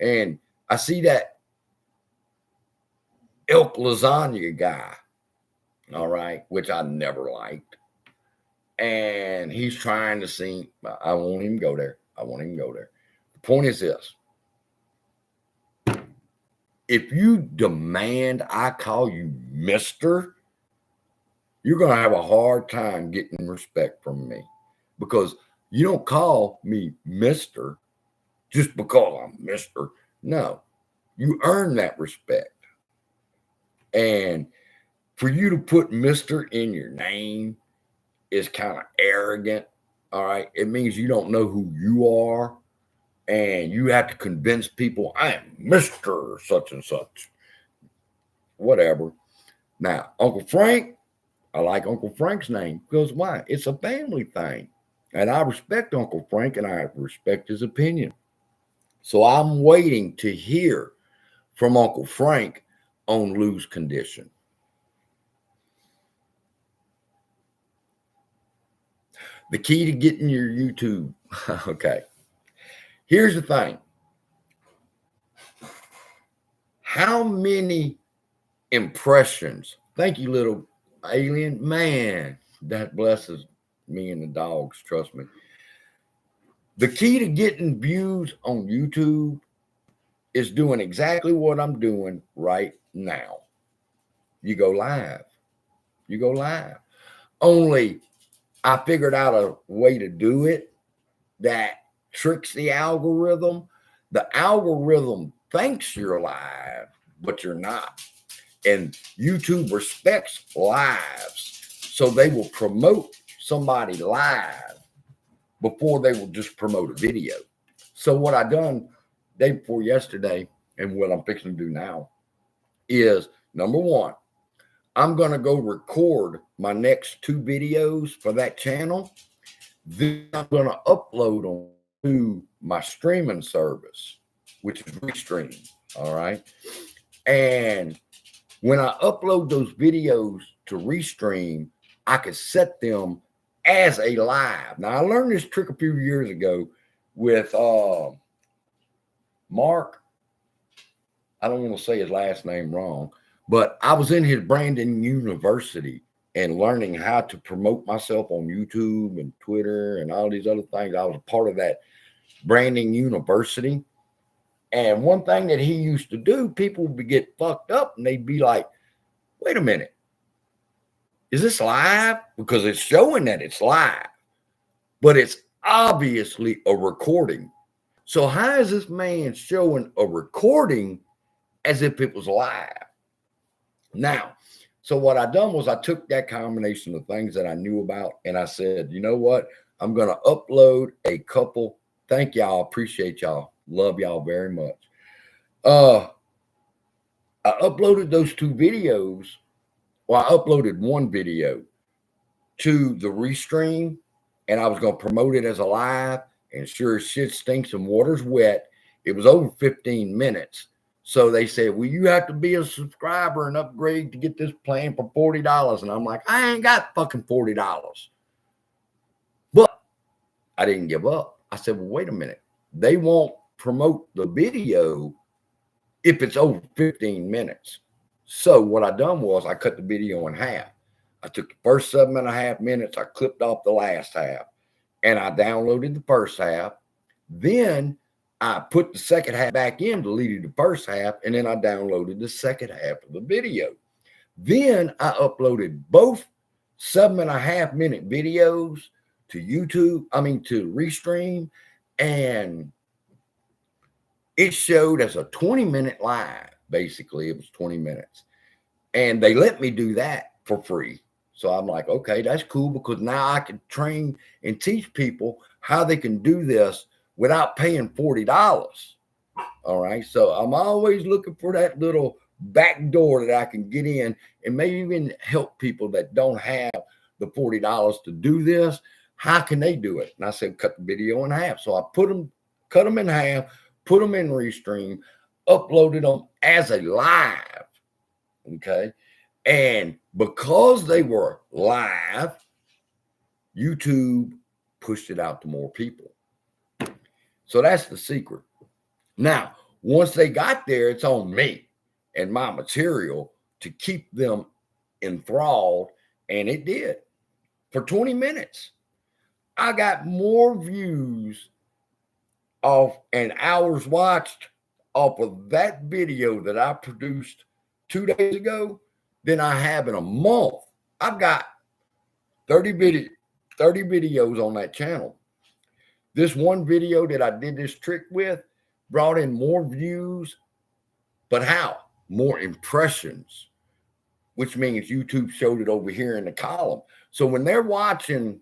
And I see that elk lasagna guy, all right, which I never liked. And he's trying to see, I won't even go there. I won't even go there. The point is this. If you demand I call you Mr., you're going to have a hard time getting respect from me, because you don't call me Mr. just because I'm Mr. No, you earn that respect. And for you to put Mr. in your name is kind of arrogant. All right. It means you don't know who you are. And you have to convince people I am Mr. such and such. Whatever. Now, Uncle Frank, I like Uncle Frank's name because why? It's a family thing. And I respect Uncle Frank and I respect his opinion. So I'm waiting to hear from Uncle Frank on Lou's condition. The key to getting your YouTube. Okay. Here's the thing. How many impressions? Thank you, little alien. Man, that blesses me and the dogs. Trust me. The key to getting views on YouTube is doing exactly what I'm doing right now. You go live. You go live. Only I figured out a way to do it that tricks the algorithm. The algorithm thinks you're live, but you're not. And YouTube respects lives, so they will promote somebody live before they will just promote a video. So what I done day before yesterday, and what I'm fixing to do now, is number one, I'm going to go record my next 2 videos for that channel. Then I'm going to upload them to my streaming service, which is Restream. All right. And when I upload those videos to Restream, I can set them as a live. Now, I learned this trick a few years ago with Mark. I don't want to say his last name wrong, but I was in his branding university and learning how to promote myself on YouTube and Twitter and all these other things. I was a part of that branding university. And one thing that he used to do, people would get fucked up and they'd be like, wait a minute, is this live? Because it's showing that it's live, but it's obviously a recording. So how is this man showing a recording as if it was live? Now, so what I done was I took that combination of things that I knew about and I said, you know what? I'm going to upload a couple. Thank y'all. Appreciate y'all. Love y'all very much. I uploaded those 2 videos. Well, I uploaded 1 video to the Restream and I was going to promote it as a live, and sure as shit stinks and water's wet. It was over 15 minutes. So they said, well, you have to be a subscriber and upgrade to get this plan for $40. And I'm like, I ain't got fucking $40. But I didn't give up. I said, well, wait a minute. They won't promote the video if it's over 15 minutes. So what I done was I cut the video in half. I took the first 7.5 minutes. I clipped off the last half and I downloaded the first half. Then I put the second half back in, deleted the first half, and then I downloaded the second half of the video. Then I uploaded both 7.5-minute videos to YouTube, to Restream, and it showed as a 20-minute live. Basically, it was 20 minutes. And they let me do that for free. So I'm like, okay, that's cool, because now I can train and teach people how they can do this without paying $40. All right. So I'm always looking for that little back door that I can get in and maybe even help people that don't have the $40 to do this. How can they do it? And I said, cut the video in half. So I cut them in half, put them in Restream, uploaded them as a live. Okay. And because they were live, YouTube pushed it out to more people. So that's the secret. Now, once they got there, it's on me and my material to keep them enthralled. And it did. For 20 minutes, I got more views off and hours watched off of that video that I produced 2 days ago than I have in a month. I've got 30 videos on that channel. This one video that I did this trick with brought in more views, but how? More impressions, which means YouTube showed it over here in the column. So when they're watching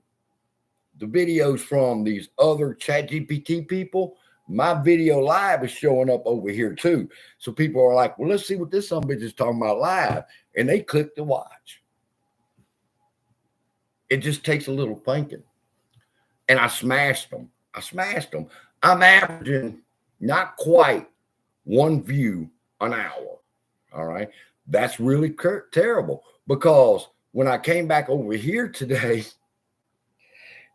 the videos from these other ChatGPT people, my video live is showing up over here too. So people are like, well, let's see what this bitch is talking about live. And they click to watch. It just takes a little thinking. And I smashed them. I'm averaging not quite one view an hour. All right. That's really terrible, because when I came back over here today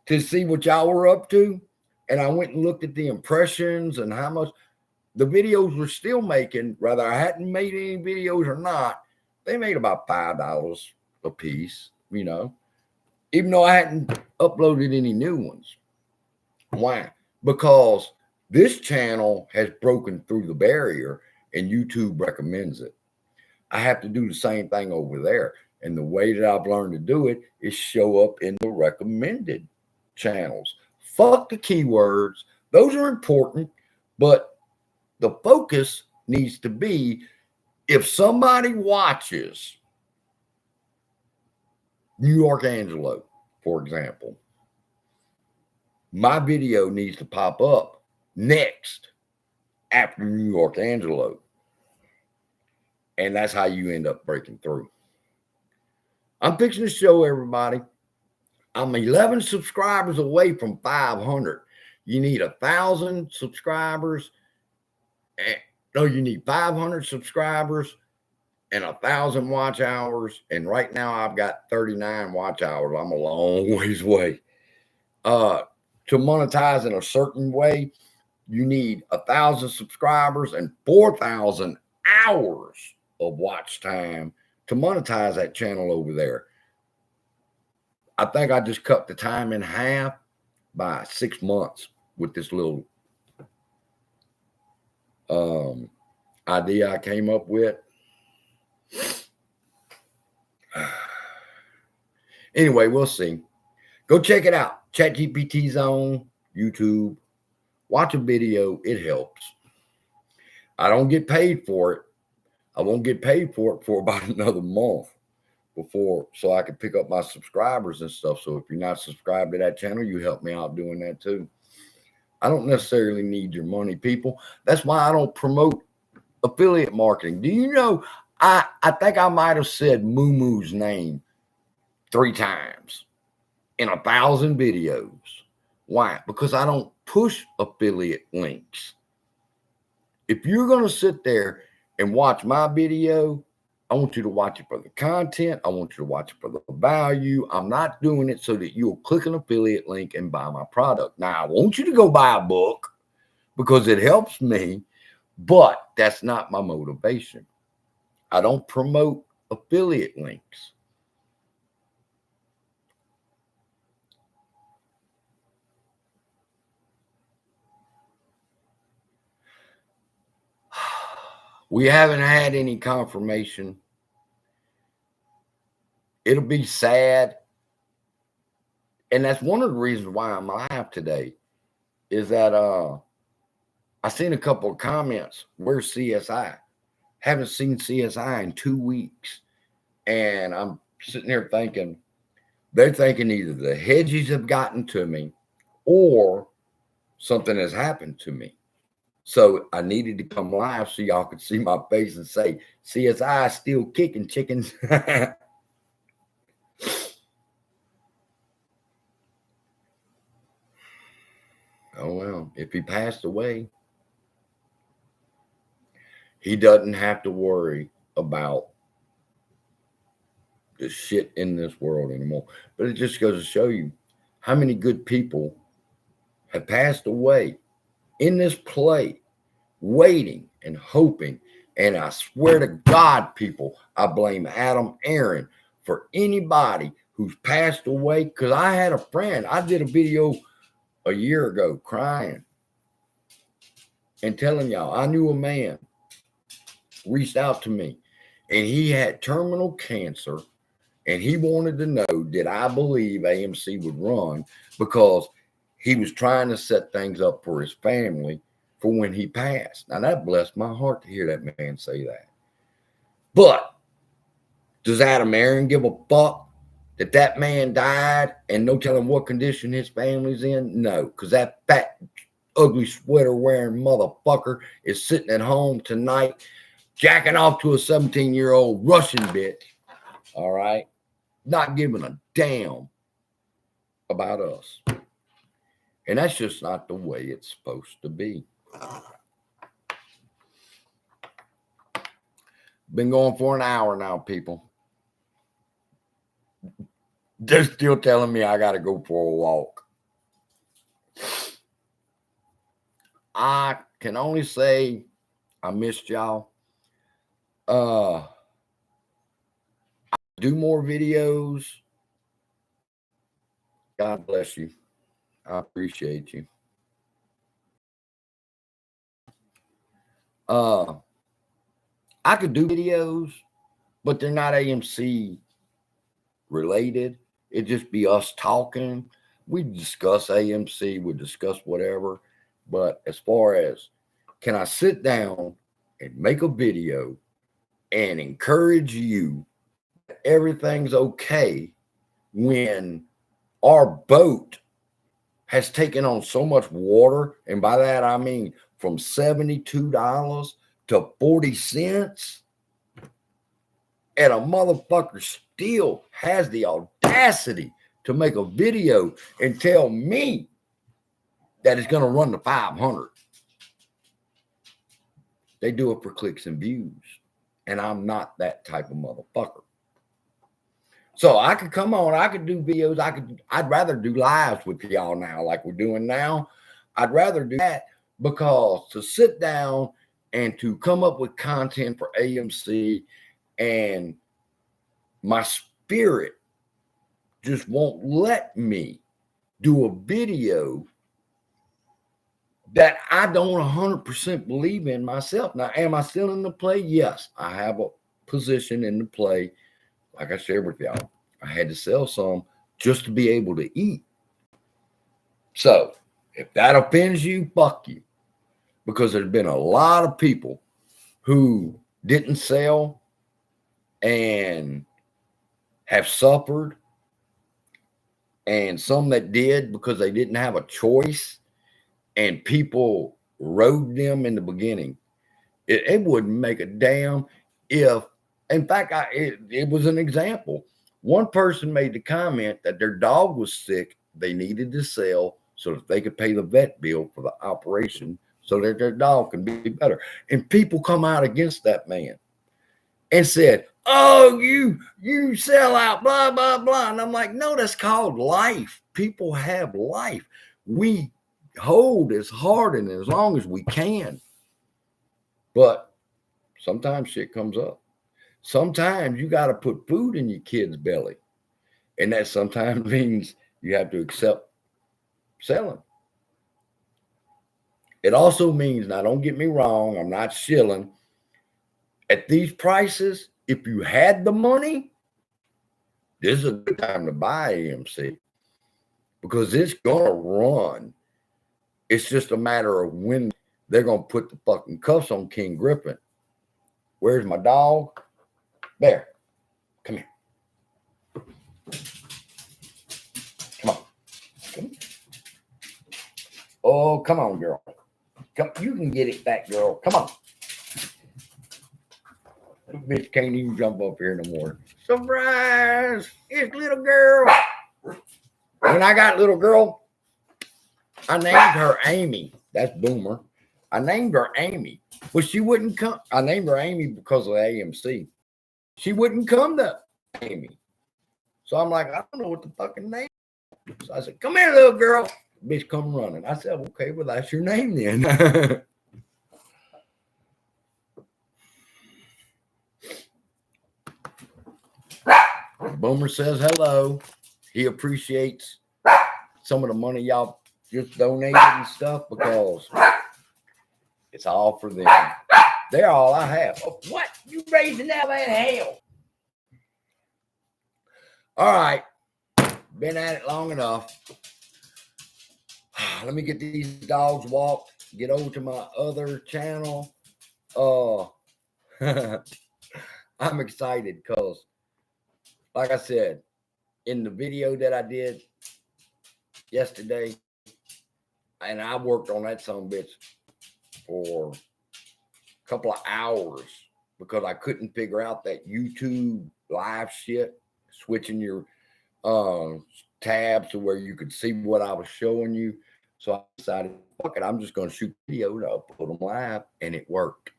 to see what y'all were up to, and I went and looked at the impressions and how much the videos were still making, whether I hadn't made any videos or not, they made about $5 a piece, even though I hadn't uploaded any new ones. Why? Because this channel has broken through the barrier and YouTube recommends it. I have to do the same thing over there. And the way that I've learned to do it is show up in the recommended channels. Fuck the keywords. Those are important, but the focus needs to be, if somebody watches New York Angelo, for example, my video needs to pop up next after New York Angelo. And that's how you end up breaking through. I'm fixing to show everybody. I'm 11 subscribers away from 500. You need 1,000 subscribers. You need 500 subscribers and 1,000 watch hours. And right now I've got 39 watch hours. I'm a long ways away. To monetize in a certain way, you need 1,000 subscribers and 4,000 hours of watch time to monetize that channel over there. I think I just cut the time in half by 6 months with this little idea I came up with. Anyway, we'll see. Go check it out. ChatGPT Zone, YouTube. Watch a video. It helps. I don't get paid for it. I won't get paid for it for about another month so I can pick up my subscribers and stuff. So if you're not subscribed to that channel, you help me out doing that too. I don't necessarily need your money, people. That's why I don't promote affiliate marketing. Do you know, I think I might have said Moo Moo's name 3 times in 1,000 videos. Why? Because I don't push affiliate links. If you're going to sit there and watch my video, I want you to watch it for the content. I want you to watch it for the value. I'm not doing it so that you'll click an affiliate link and buy my product. Now, I want you to go buy a book because it helps me, but that's not my motivation. I don't promote affiliate links. We haven't had any confirmation. It'll be sad And that's one of the reasons why I'm live today is that I seen a couple of comments. Where's CSI? Haven't seen CSI in 2 weeks. And I'm sitting here thinking, they're thinking either the hedges have gotten to me or something has happened to me. So I needed to come live so y'all could see my face and say, CSI still kicking chickens. Oh, well, if he passed away, he doesn't have to worry about the shit in this world anymore. But it just goes to show you how many good people have passed away in this play, waiting and hoping. And I swear to God, people, I blame Adam Aaron for anybody who's passed away. Because I had a friend, I did a video a year ago crying and telling y'all I knew a man reached out to me and he had terminal cancer and he wanted to know, did I believe AMC would run, because he was trying to set things up for his family for when he passed. Now that blessed my heart to hear that man say that. But does Adam Aaron give a fuck that that man died and no telling what condition his family's in? No, because that fat, ugly sweater wearing motherfucker is sitting at home tonight jacking off to a 17-year-old Russian bitch. All right. Not giving a damn about us. And that's just not the way it's supposed to be. Been going for an hour now, people. They're still telling me I got to go for a walk. I can only say I missed y'all. Do more videos. God bless you. I appreciate you. I could do videos, but they're not AMC related. It'd just be us talking. We discuss AMC, we discuss whatever. But as far as, can I sit down and make a video and encourage you that everything's okay when our boat has taken on so much water? And by that, I mean from $72 to 40 cents. And a motherfucker still has the audacity to make a video and tell me that it's going to run to 500. They do it for clicks and views. And I'm not that type of motherfucker. So I could come on, I could do videos. I'd rather do lives with y'all now, like we're doing now. I'd rather do that, because to sit down and to come up with content for AMC, and my spirit just won't let me do a video that I don't 100% believe in myself. Now, am I still in the play? Yes, I have a position in the play. Like I shared with y'all, I had to sell some just to be able to eat. So if that offends you, fuck you. Because there's been a lot of people who didn't sell and have suffered, and some that did because they didn't have a choice, and people rode them in the beginning. It wouldn't make a damn if, in fact, it was an example. One person made the comment that their dog was sick. They needed to sell so that they could pay the vet bill for the operation so that their dog can be better. And people come out against that man and said, oh, you sell out, blah, blah, blah. And I'm like, no, that's called life. People have life. We hold as hard and as long as we can. But sometimes shit comes up. Sometimes you got to put food in your kid's belly. And that sometimes means you have to accept selling. It also means, now don't get me wrong, I'm not shilling. At these prices, if you had the money, this is a good time to buy AMC. because it's gonna run. It's just a matter of when they're gonna put the fucking cuffs on King Griffin. Where's my dog? Bear, come here. Come on. Come here. Oh, come on, girl. Come, you can get it back, girl. Come on. This bitch can't even jump up here no more. Surprise! It's little girl. When I got little girl, I named her Amy. That's Boomer. I named her Amy, but she wouldn't come. I named her Amy because of AMC. She wouldn't come to Amy. So I'm like, I don't know what the fucking name is. So I said, come here, little girl. Bitch come running. I said, okay, well, that's your name then. Boomer says hello. He appreciates some of the money y'all just donated and stuff because it's all for them. They're all I have. Oh, what? You raising that man hell? All right. Been at it long enough. Let me get these dogs walked. Get over to my other channel. I'm excited because, like I said, in the video that I did yesterday, and I worked on that son bitch for a couple of hours because I couldn't figure out that YouTube live shit, switching your tabs to where you could see what I was showing you. So I decided, fuck it, I'm just going to shoot videos, I'll put them live, and it worked.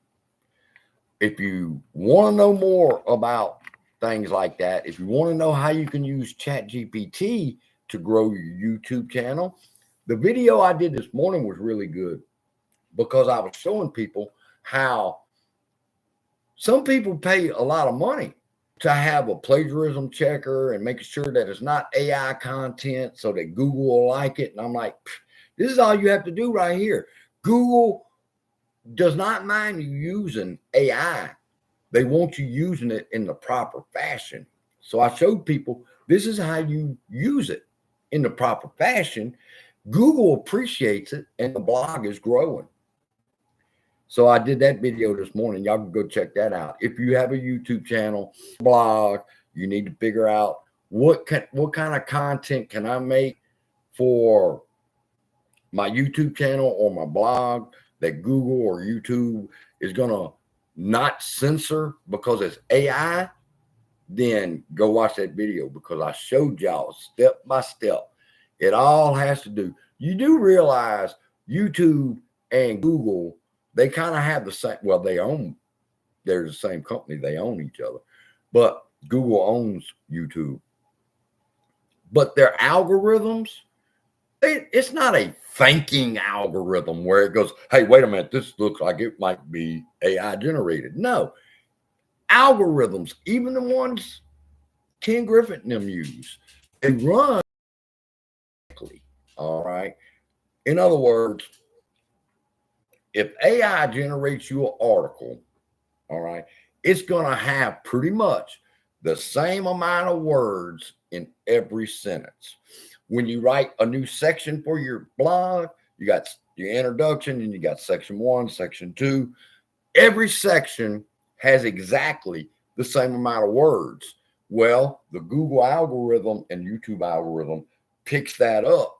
If you want to know more about things like that, if you want to know how you can use ChatGPT to grow your YouTube channel, the video I did this morning was really good because I was showing people how some people pay a lot of money to have a plagiarism checker and making sure that it's not AI content so that Google will like it. And I'm like, this is all you have to do right here. Google does not mind you using AI. They want you using it in the proper fashion. So I showed people, this is how you use it in the proper fashion. Google appreciates it and the blog is growing. So I did that video this morning. Y'all can go check that out. If you have a YouTube channel, blog, you need to figure out what kind of content can I make for my YouTube channel or my blog that Google or YouTube is going to not censor because it's AI. Then go watch that video because I showed y'all step by step. It all has to do. You do realize YouTube and Google, they kind of have the same, well, they're the same company. They own each other, but Google owns YouTube. But their algorithms, it's not a thinking algorithm where it goes, hey, wait a minute, this looks like it might be AI generated. No. Algorithms, even the ones Ken Griffin and them use, they run. All right. In other words, if AI generates you an article, all right, it's going to have pretty much the same amount of words in every sentence. When you write a new section for your blog, you got your introduction and you got section 1, section 2. Every section has exactly the same amount of words. Well, the Google algorithm and YouTube algorithm picks that up,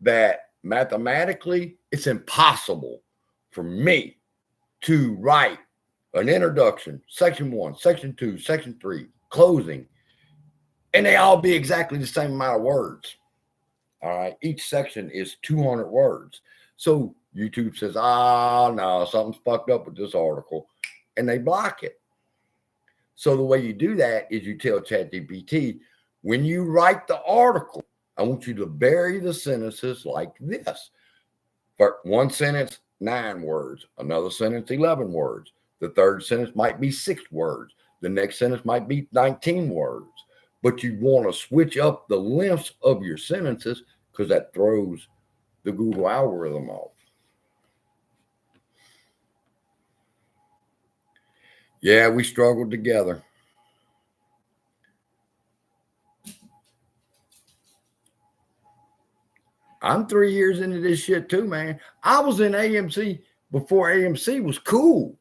that mathematically it's impossible for me to write an introduction, section 1, section 2, section 3, closing, and they all be exactly the same amount of words. All right. Each section is 200 words. So YouTube says, no, something's fucked up with this article, and they block it. So the way you do that is you tell ChatGPT, when you write the article, I want you to vary the sentences like this. For one sentence, 9 words. Another sentence, 11 words. The third sentence might be 6 words. The next sentence might be 19 words. But you want to switch up the lengths of your sentences because that throws the Google algorithm off. Yeah, we struggled together. I'm 3 years into this shit too, man. I was in AMC before AMC was cool.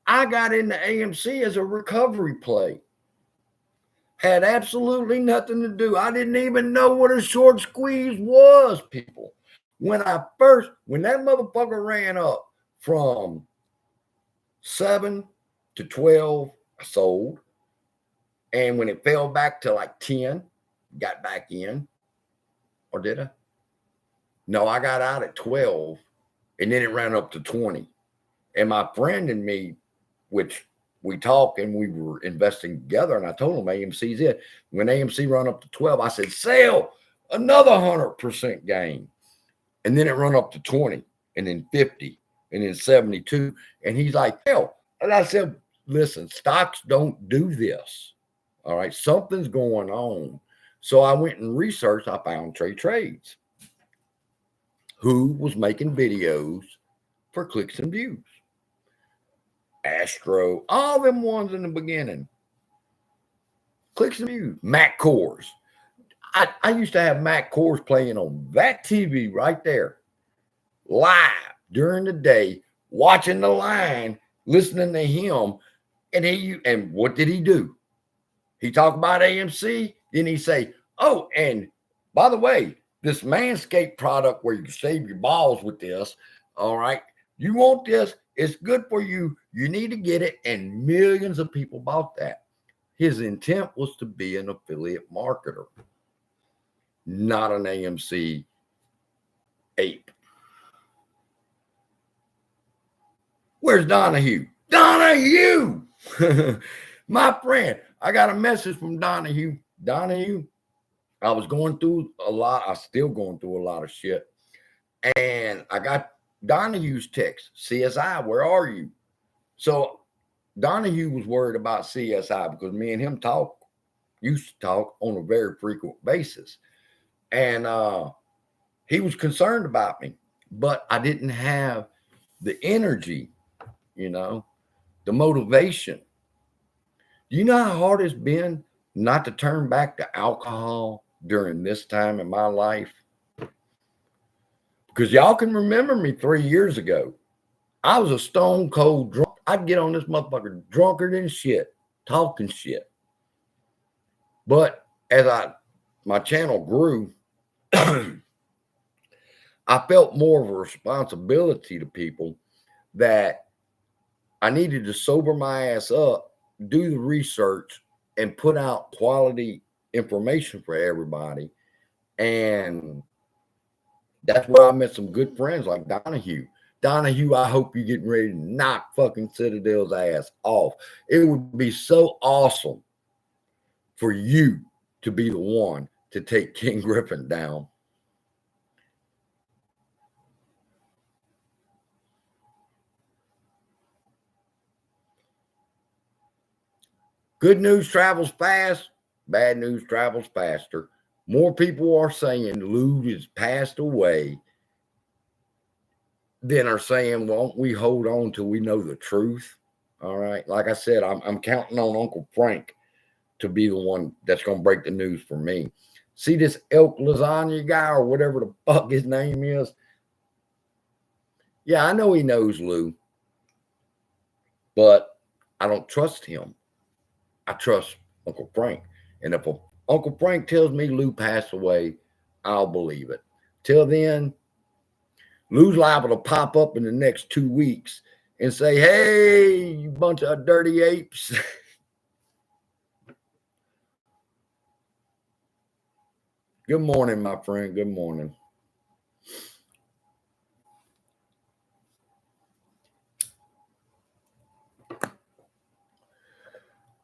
I got into AMC as a recovery play. Had absolutely nothing to do. I didn't even know what a short squeeze was, people. When that motherfucker ran up from 7 to 12, I sold. And when it fell back to like 10, got back in. Or did I? No, I got out at 12 and then it ran up to 20. And my friend and me, which we talked and we were investing together, and I told him AMC's it. When AMC run up to 12, I said, sell another 100% gain. And then it run up to 20 and then 50 and then 72. And he's like, hell. And I said, listen, stocks don't do this. All right. Something's going on. So I went and researched. I found Trades, who was making videos for clicks and views. Astro, all them ones in the beginning. Clicks and views. Mac Cores. I used to have Mac Cores playing on that TV right there, live during the day, watching the line, listening to him. And what did he do? He talked about AMC. Then he say, oh, and by the way, this Manscaped product where you can save your balls with this. All right. You want this. It's good for you. You need to get it. And millions of people bought that. His intent was to be an affiliate marketer, not an AMC ape. Where's Donahue? Donahue! My friend, I got a message from Donahue. Donahue, I was going through a lot. I'm still going through a lot of shit. And I got Donahue's text. CSI, where are you? So Donahue was worried about CSI because me and him used to talk on a very frequent basis. And he was concerned about me, but I didn't have the energy, the motivation. Do you know how hard it's been not to turn back to alcohol during this time in my life? Because y'all can remember me 3 years ago. I was a stone cold drunk. I'd get on this motherfucker drunker than shit, talking shit. But as my channel grew, I felt more of a responsibility to people that I needed to sober my ass up, do the research, and put out quality information for everybody. And that's where I met some good friends like Donahue. Donahue, I hope you're getting ready to knock fucking Citadel's ass off. It would be so awesome for you to be the one to take King Griffin down. Good news travels fast. Bad news travels faster. More people are saying Lou has passed away than are saying, won't we hold on till we know the truth? All right. Like I said, I'm counting on Uncle Frank to be the one that's going to break the news for me. See this elk lasagna guy or whatever the fuck his name is? Yeah, I know he knows Lou, but I don't trust him. I trust Uncle Frank. And if Uncle Frank tells me Lou passed away, I'll believe it. Till then, Lou's liable to pop up in the next 2 weeks and say, hey, you bunch of dirty apes. Good morning, my friend. Good morning.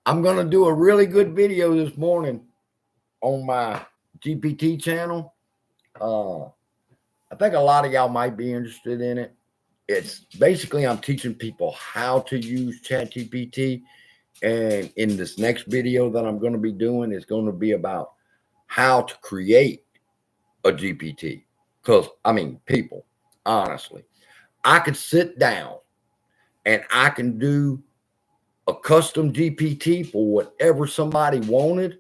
I'm going to do a really good video this morning on my GPT channel. I think a lot of y'all might be interested in it. It's basically I'm teaching people how to use ChatGPT. And in this next video that I'm going to be doing is going to be about how to create a GPT. Because, people, honestly, I could sit down and I can do a custom GPT for whatever somebody wanted.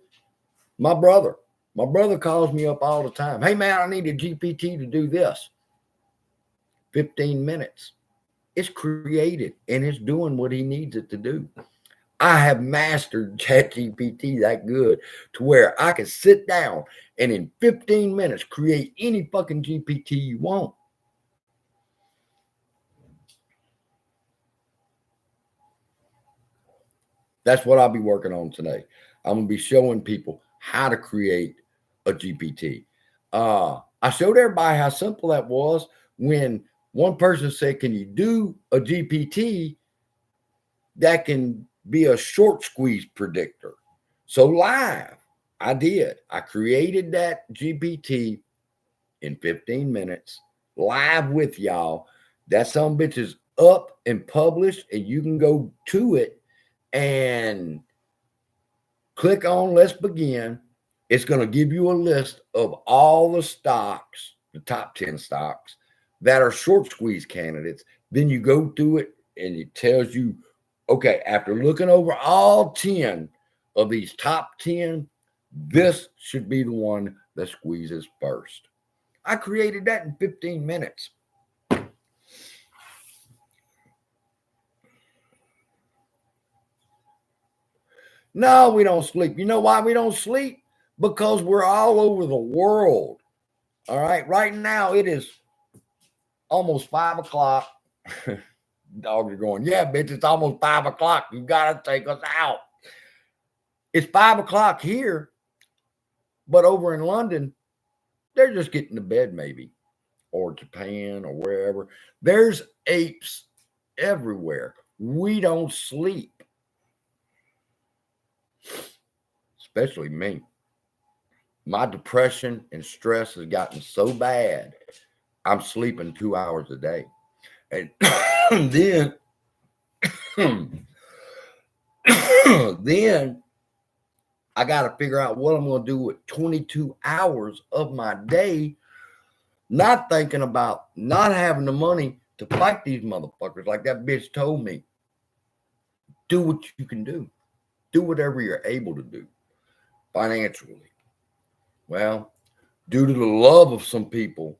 My brother, My brother calls me up all the time. Hey, man, I need a GPT to do this. 15 minutes. It's created and it's doing what he needs it to do. I have mastered ChatGPT that good to where I can sit down and in 15 minutes create any fucking GPT you want. That's what I'll be working on today. I'm going to be showing people how to create a GPT. I showed everybody how simple that was when one person said, can you do a GPT that can be a short squeeze predictor? So live, I did. I created that GPT in 15 minutes, live with y'all. That some bitch is up and published, and you can go to it and click on Let's Begin. It's going to give you a list of all the stocks, the top 10 stocks that are short squeeze candidates. Then you go through it and it tells you, okay, after looking over all 10 of these top 10, this should be the one that squeezes first. I created that in 15 minutes. No, we don't sleep. You know why we don't sleep? Because we're all over the world. All right. Right now, it is almost 5 o'clock. Dogs are going, yeah, bitch, it's almost 5 o'clock. You got to take us out. It's 5 o'clock here, but over in London, they're just getting to bed maybe, or Japan or wherever. There's apes everywhere. We don't sleep, especially me. My depression and stress has gotten so bad, I'm sleeping 2 hours a day. And then, then I got to figure out what I'm going to do with 22 hours of my day, not thinking about not having the money to fight these motherfuckers like that bitch told me. Do what you can do. Do whatever you're able to do financially. Well, due to the love of some people,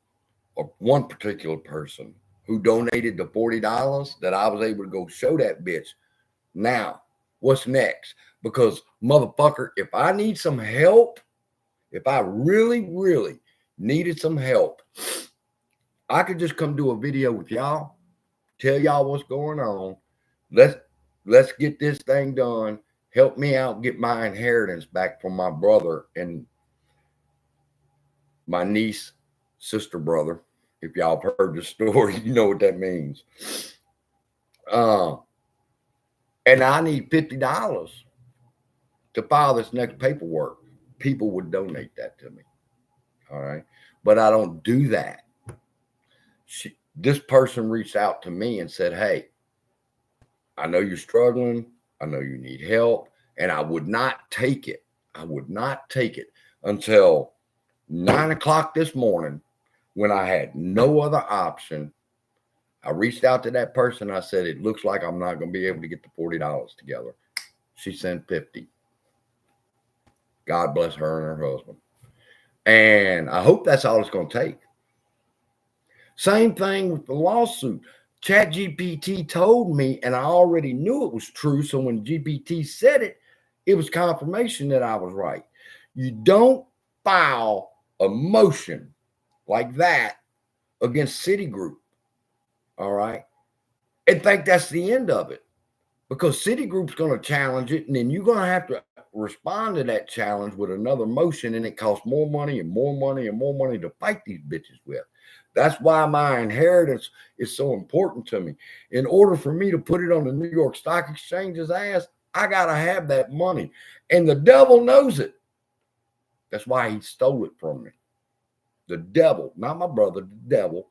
or one particular person who donated the $40, that I was able to go show that bitch. Now, what's next? Because motherfucker, if I need some help, if I really, really needed some help, I could just come do a video with y'all, tell y'all what's going on. Let's get this thing done. Help me out, get my inheritance back from my brother and my niece, sister, brother. If y'all have heard the story, you know what that means. And I need $50 to file this next paperwork. People would donate that to me. All right. But I don't do that. This person reached out to me and said, hey, I know you're struggling. I know you need help. And I would not take it. I would not take it until 9 o'clock this morning when I had no other option. I reached out to that person. I said, it looks like I'm not going to be able to get the $40 together. She sent 50. God bless her and her husband. And I hope that's all it's going to take. Same thing with the lawsuit. ChatGPT told me, and I already knew it was true. So when GPT said it, it was confirmation that I was right. You don't file a motion like that against Citigroup. All right. And think that's the end of it, because Citigroup's going to challenge it. And then you're going to have to respond to that challenge with another motion. And it costs more money and more money and more money to fight these bitches with. That's why my inheritance is so important to me. In order for me to put it on the New York Stock Exchange's ass, I got to have that money. And the devil knows it. That's why he stole it from me. The devil, not my brother, the devil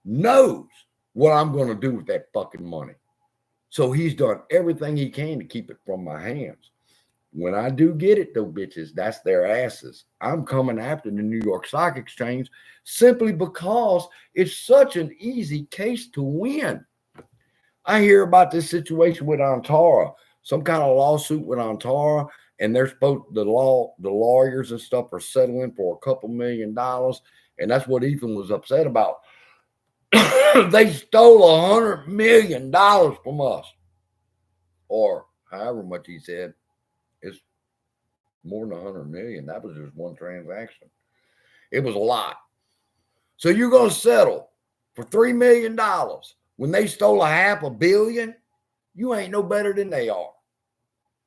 knows what I'm going to do with that fucking money. So he's done everything he can to keep it from my hands. When I do get it, though, bitches, that's their asses. I'm coming after the New York Stock Exchange simply because it's such an easy case to win. I hear about this situation with Antara, some kind of lawsuit with Antara, and they're supposed the lawyers and stuff are settling for a couple $1 million, and that's what Ethan was upset about. They stole $100 million from us, or however much he said. It's more than 100 million. That was just one transaction. It was a lot. So you're going to settle for $3 million when they stole $500 million? You ain't no better than they are.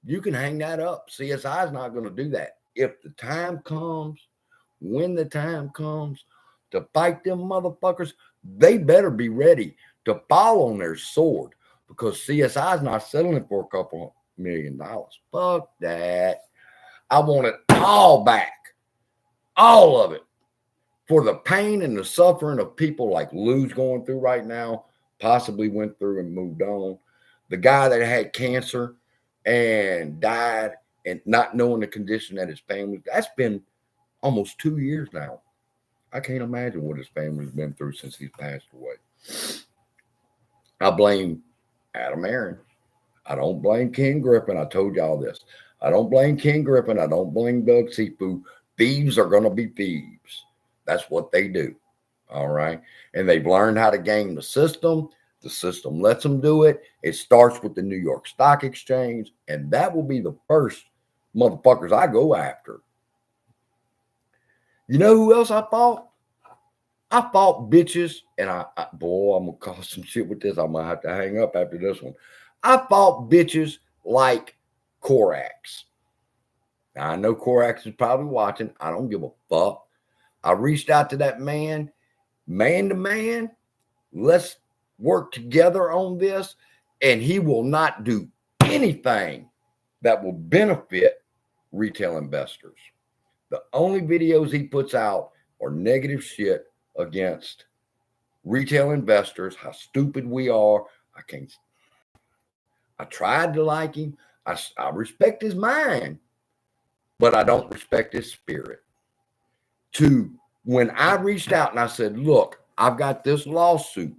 You can hang that up. CSI is not going to do that. If the time comes, when the time comes to fight them motherfuckers, they better be ready to fall on their sword, because CSI is not settling for a couple $1 million. Fuck that. I want it all back. All of it. For the pain and the suffering of people like Lou's going through right now, possibly went through and moved on. The guy that had cancer and died and not knowing the condition that his family, that's been almost 2 years now. I can't imagine what his family's been through since he's passed away. I blame Adam Aaron. I don't blame Ken Griffin. I told y'all this. I don't blame Ken Griffin. I don't blame Doug Sifu. Thieves are going to be thieves. That's what they do. All right. And they've learned how to game the system. The system lets them do it. It starts with the New York Stock Exchange, and that will be the first motherfuckers I go after. You know who else I fought? I fought bitches, and boy, I'm going to cause some shit with this. I'm going to have to hang up after this one. I fought bitches like Corax. Now, I know Corax is probably watching. I don't give a fuck. I reached out to that man to man. Let's work together on this. And he will not do anything that will benefit retail investors. The only videos he puts out are negative shit against retail investors, how stupid we are. I tried to like him. I respect his mind, but I don't respect his spirit. When I reached out and I said, look, I've got this lawsuit.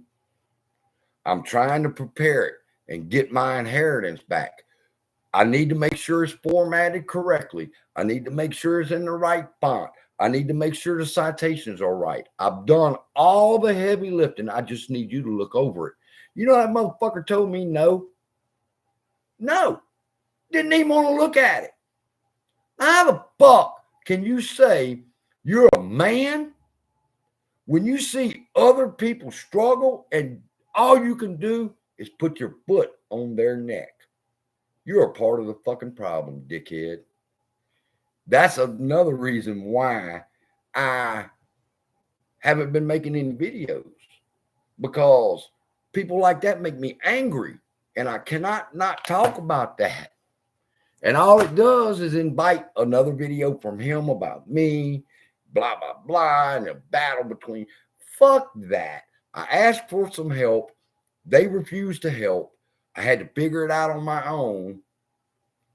I'm trying to prepare it and get my inheritance back. I need to make sure it's formatted correctly. I need to make sure it's in the right font. I need to make sure the citations are right. I've done all the heavy lifting. I just need you to look over it. You know, that motherfucker told me no. No. Didn't even want to look at it. How the fuck can you say you're a man when you see other people struggle and all you can do is put your foot on their neck? You're a part of the fucking problem, dickhead. That's another reason why I haven't been making any videos, because people like that make me angry, and I cannot not talk about that. And all it does is invite another video from him about me, blah, blah, blah, and a battle between. Fuck that. I asked for some help. They refused to help. I had to figure it out on my own.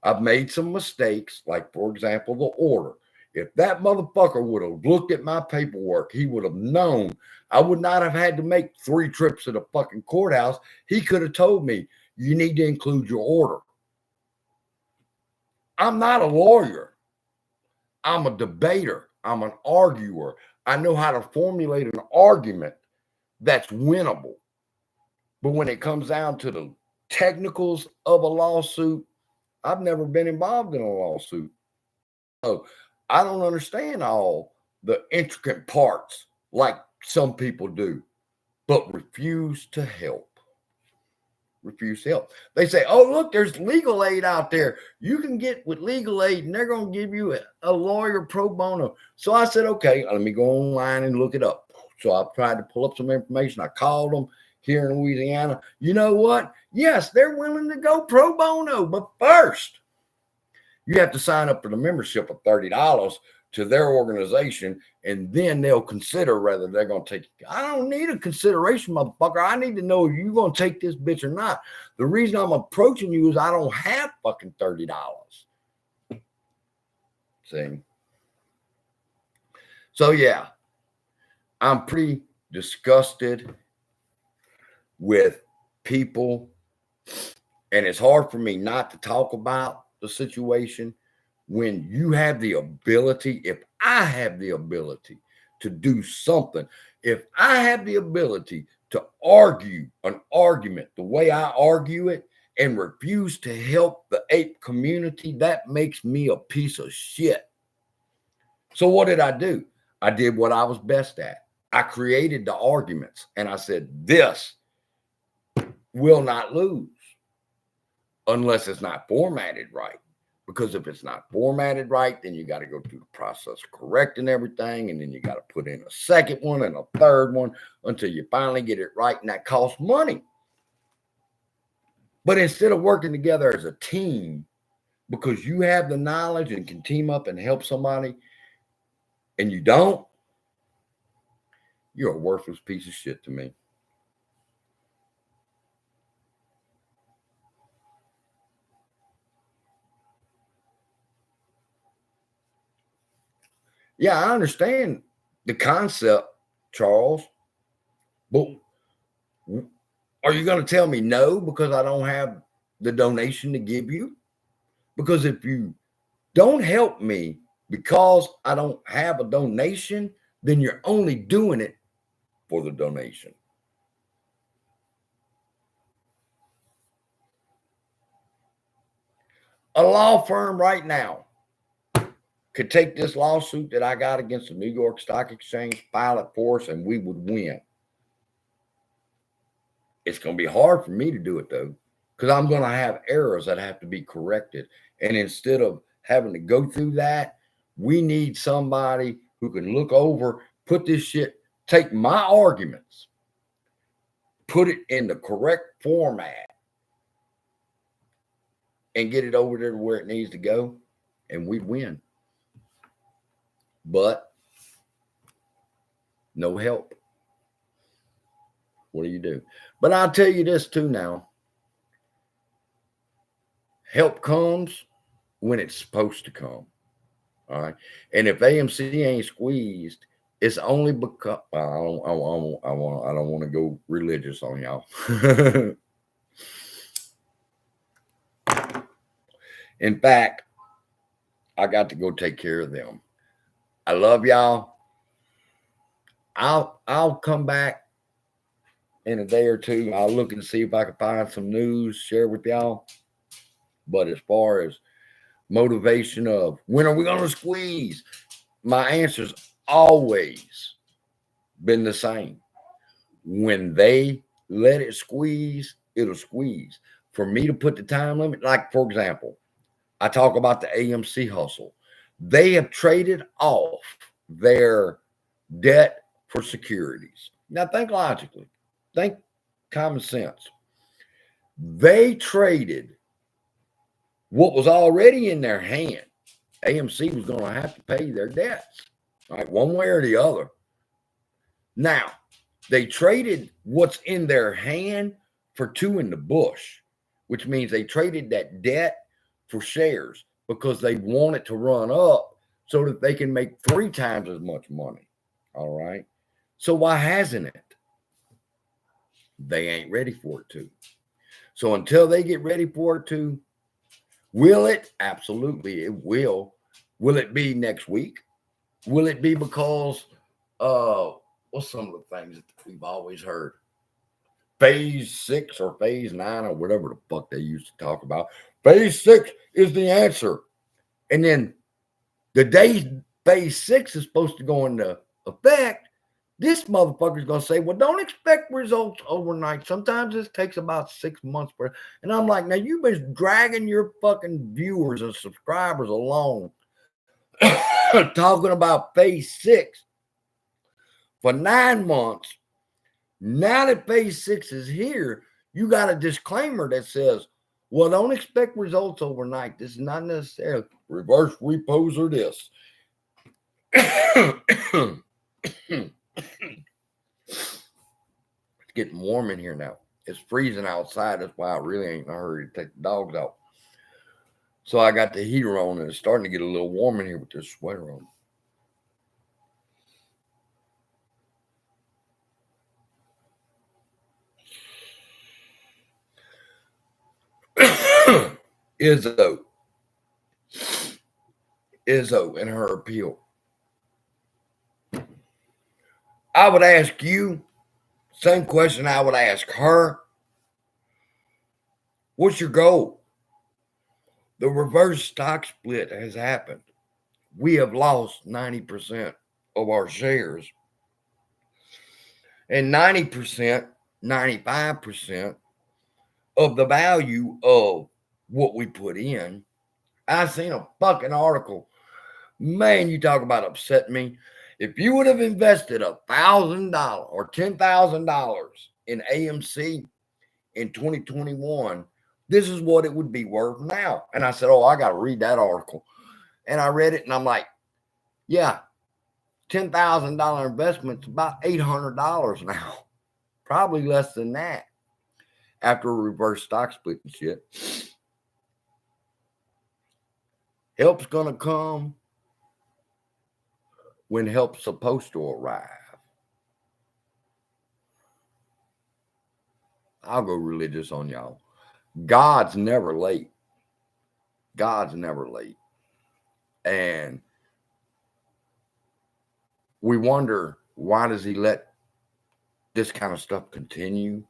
I've made some mistakes, like, for example, the order. If that motherfucker would have looked at my paperwork, he would have known I would not have had to make 3 trips to the fucking courthouse. He could have told me, you need to include your order. I'm not a lawyer. I'm a debater. I'm an arguer. I know how to formulate an argument that's winnable. But when it comes down to the technicals of a lawsuit, I've never been involved in a lawsuit. So I don't understand all the intricate parts like some people do, but refuse to help. Refuse to help. They say, oh, look, there's legal aid out there. You can get with legal aid and they're going to give you a lawyer pro bono. So I said, okay, let me go online and look it up. So I tried to pull up some information. I called them here in Louisiana. You know what? Yes, they're willing to go pro bono. But first, you have to sign up for the membership of $30 to their organization, and then they'll consider whether they're going to take it. I don't need a consideration, motherfucker. I need to know if you're going to take this bitch or not. The reason I'm approaching you is I don't have fucking $30. See? So, yeah, I'm pretty disgusted with people, and it's hard for me not to talk about the situation when you have the ability, if I have the ability to do something, if I have the ability to argue an argument the way I argue it and refuse to help the ape community, that makes me a piece of shit. So what did I do? I did what I was best at. I created the arguments and I said, this will not lose unless it's not formatted right. Because if it's not formatted right, then you got to go through the process of correcting everything. And then you got to put in a second one and a third one until you finally get it right. And that costs money. But instead of working together as a team, because you have the knowledge and can team up and help somebody, and you don't, you're a worthless piece of shit to me. Yeah, I understand the concept, Charles, but are you going to tell me no because I don't have the donation to give you? Because if you don't help me because I don't have a donation, then you're only doing it for the donation. A law firm right now could take this lawsuit that I got against the New York Stock Exchange, file it for us, and we would win. It's going to be hard for me to do it, though, because I'm going to have errors that have to be corrected. And instead of having to go through that, we need somebody who can look over, put this shit, take my arguments, put it in the correct format, and get it over there to where it needs to go, and we'd win. But no help. What do you do? But I'll tell you this too now. Help comes when it's supposed to come. All right. And if AMC ain't squeezed, it's only because I don't want to go religious on y'all. In fact, I got to go take care of them. I love y'all. I'll come back in a day or two. I'll look and see if I can find some news, share with y'all. But as far as motivation of when are we going to squeeze, my answer's always been the same. When they let it squeeze, it'll squeeze. For me to put the time limit, like for example, I talk about the AMC hustle. They have traded off their debt for securities. Now think logically, think common sense. They traded what was already in their hand. AMC was going to have to pay their debts, right, one way or the other. Now, they traded what's in their hand for two in the bush, which means they traded that debt for shares because they want it to run up so that they can make 3 times as much money. All right. So why hasn't it? They ain't ready for it to. So until they get ready for it to, will it? Absolutely, it will. Will it be next week? Will it be because what's some of the things that we've always heard? Phase 6 or phase 9 or whatever the fuck they used to talk about. Phase 6 is the answer. And then the day phase 6 is supposed to go into effect, this motherfucker's going to say, well, don't expect results overnight. Sometimes this takes about 6 months. And I'm like, now you've been dragging your fucking viewers and subscribers along talking about phase 6 for 9 months. Now that phase 6 is here, you got a disclaimer that says, well, don't expect results overnight. This is not necessarily reverse repos or this. It's getting warm in here now. It's freezing outside. That's why I really ain't in a hurry to take the dogs out. So I got the heater on and it's starting to get a little warm in here with this sweater on. Izzo. Izzo and her appeal. I would ask you, same question I would ask her. What's your goal? The reverse stock split has happened. We have lost 90% of our shares. And 90%, 95% of the value of what we put in. I seen a fucking article. Man, you talk about upsetting me. If you would have invested $1,000 or $10,000 in AMC in 2021, this is what it would be worth now. And I said, oh, I got to read that article. And I read it and I'm like, yeah, $10,000 investment's about $800 now. Probably less than that after a reverse stock split and shit. Help's going to come when help's supposed to arrive. I'll go religious on y'all. God's never late. God's never late. And we wonder, why does he let this kind of stuff continue?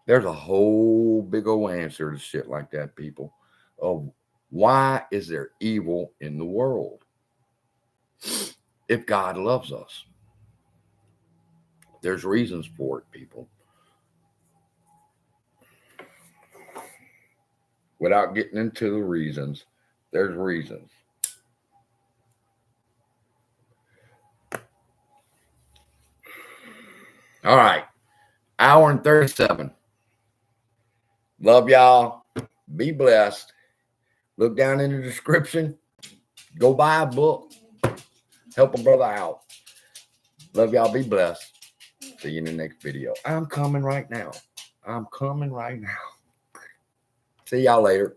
There's a whole big old answer to shit like that, people. Of why is there evil in the world? If God loves us, there's reasons for it, people. Without getting into the reasons, there's reasons. All right. Hour and 37. Love y'all. Be blessed. Look down in the description. Go buy a book. Help a brother out. Love y'all. Be blessed. See you in the next video. I'm coming right now. See y'all later.